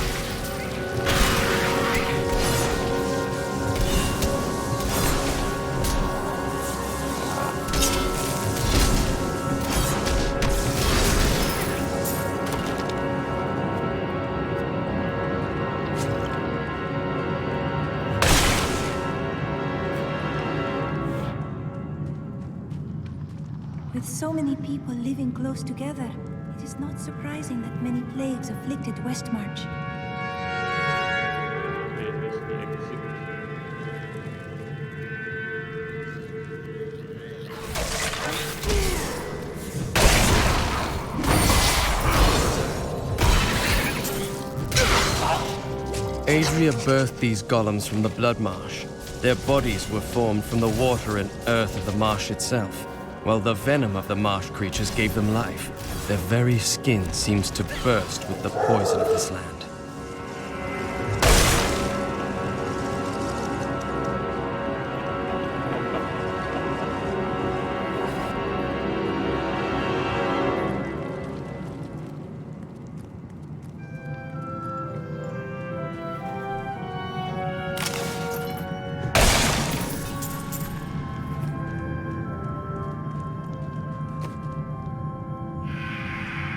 With so many people living close together, it is not surprising that many plagues afflicted Westmarch. Adria birthed these golems from the blood marsh. Their bodies were formed from the water and earth of the marsh itself, while the venom of the marsh creatures gave them life. Their very skin seems to burst with the poison of this land.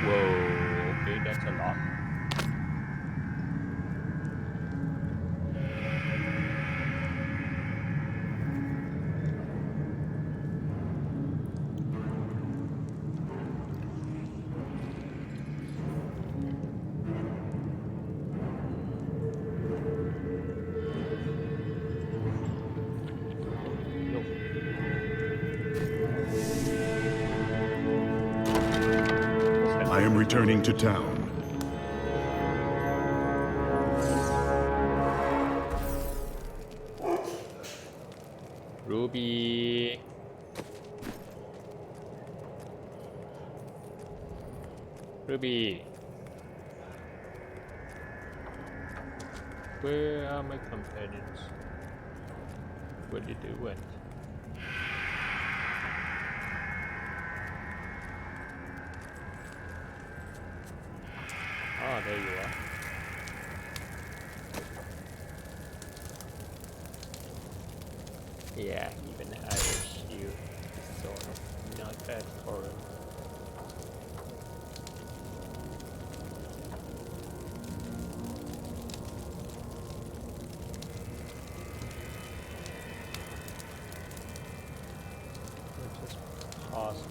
Whoa, okay, that's a lot. I am returning to town. Ruby. Ruby. Where are my companions? What did they went? Ah, there you are. Yeah, even the Irish shield is sort of not bad for him. Which is awesome.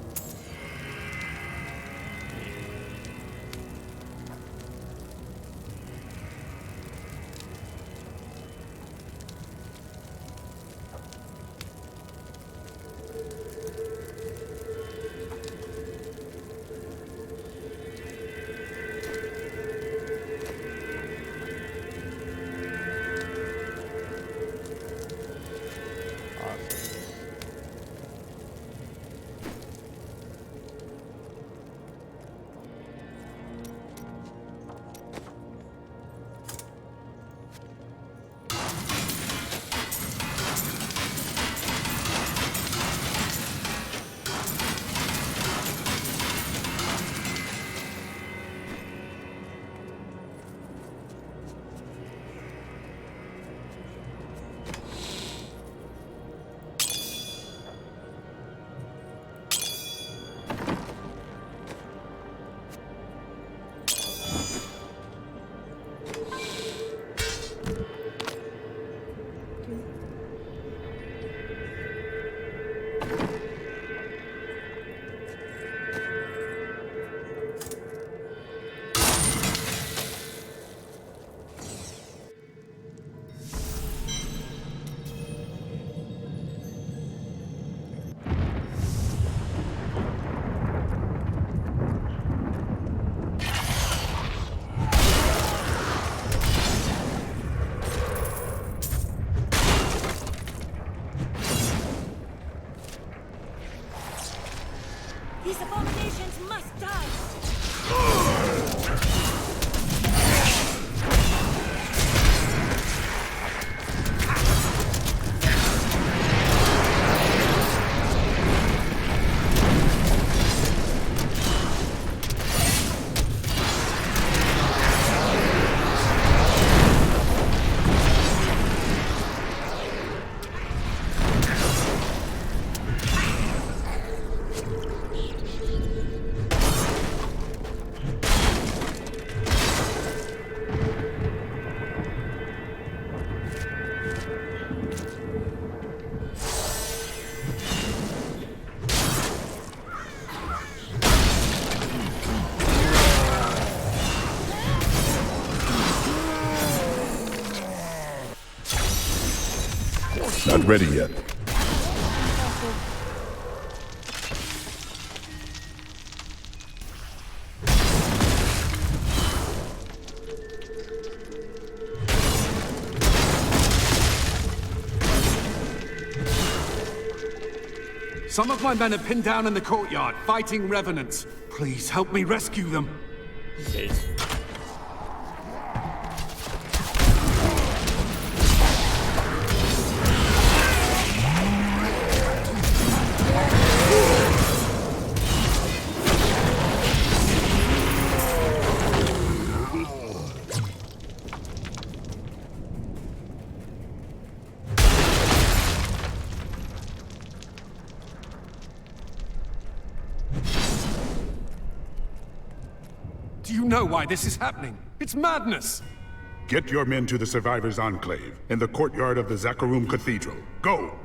Not ready yet. Some of my men are pinned down in the courtyard, fighting revenants. Please help me rescue them. Do you know why this is happening? It's madness! Get your men to the Survivors' Enclave in the courtyard of the Zakharum Cathedral. Go!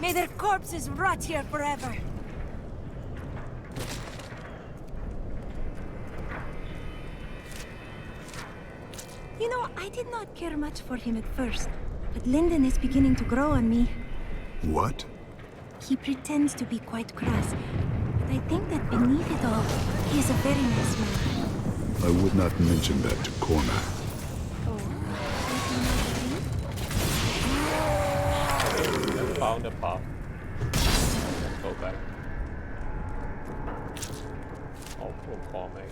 May their corpses rot here forever. You know, I did not care much for him at first, but Lyndon is beginning to grow on me. What? He pretends to be quite crass, but I think that beneath it all, he is a very nice man. I would not mention that to Cormac. Found the path. Go back. Oh, poor Cormac.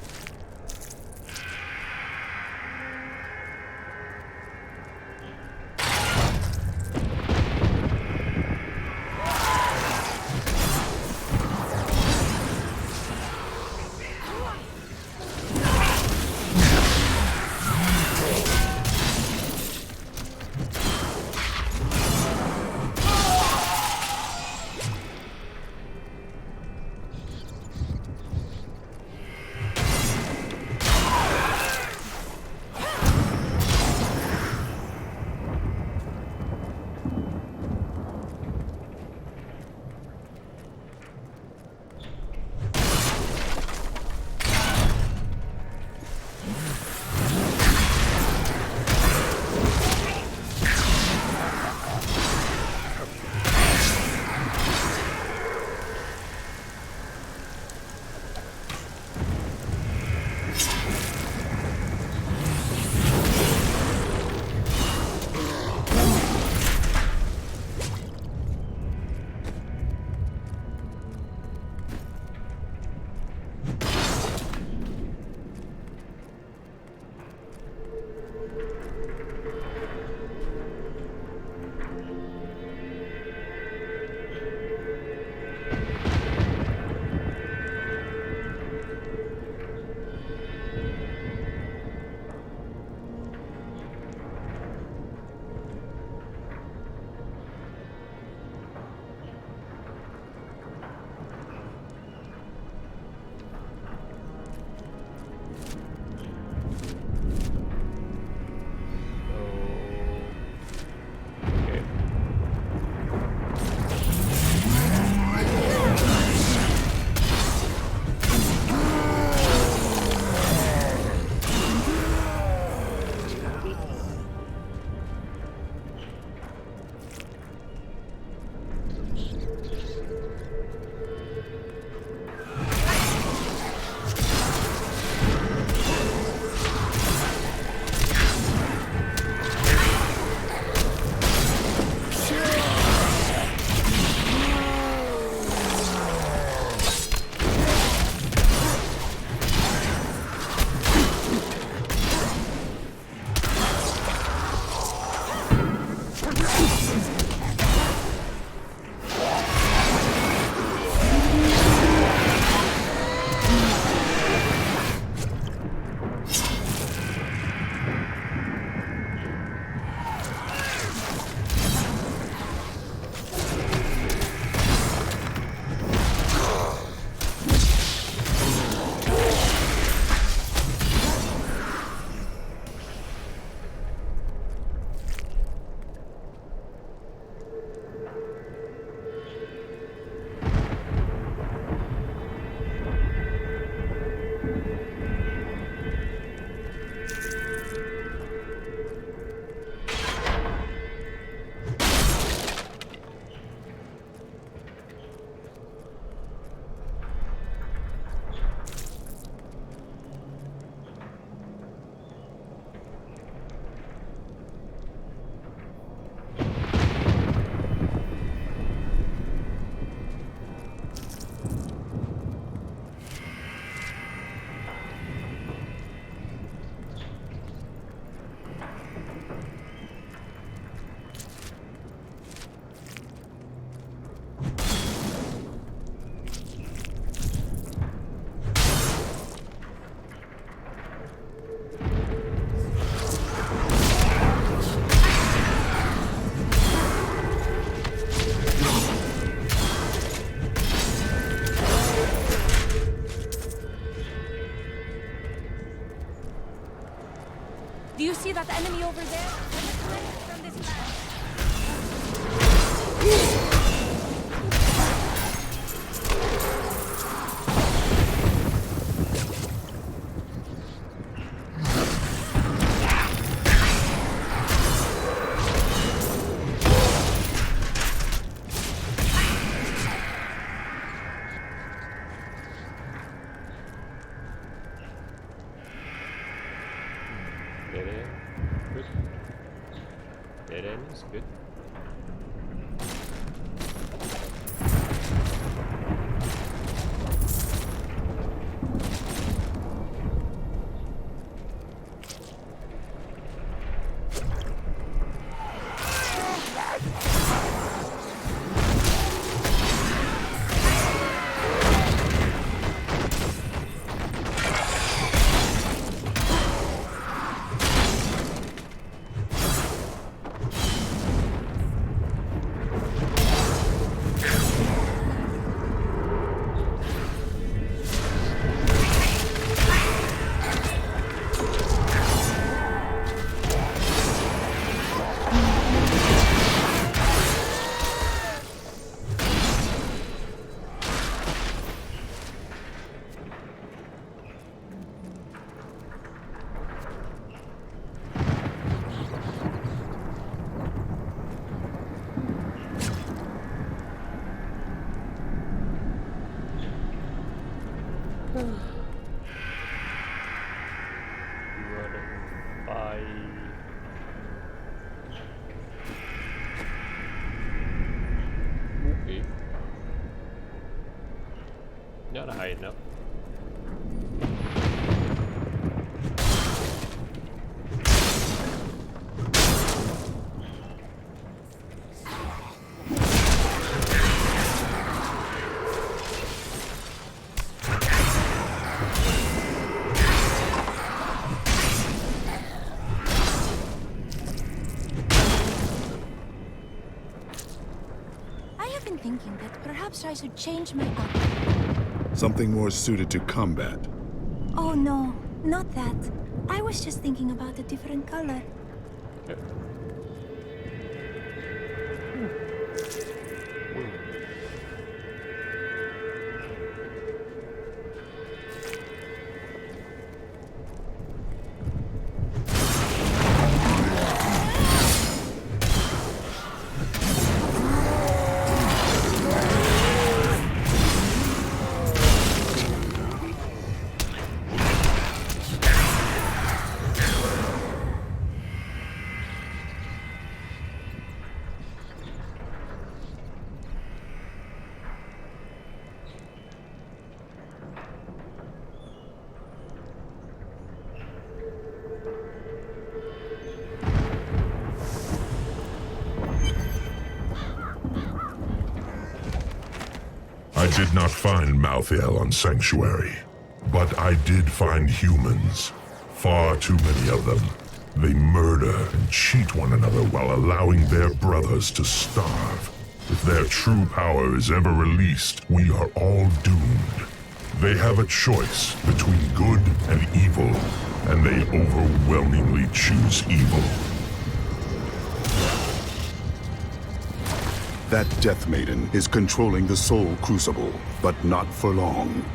Do you see that enemy over there? From this land. Dead end. Good. Dead end is good. Nhớ là hay nữa. Thinking that perhaps I should change my gun. Something more suited to combat. Oh no, not that. I was just thinking about a different color. I did not find Malthael on Sanctuary, but I did find humans. Far too many of them. They murder and cheat one another while allowing their brothers to starve. If their true power is ever released, we are all doomed. They have a choice between good and evil, and they overwhelmingly choose evil. That Death Maiden is controlling the Soul Crucible, but not for long.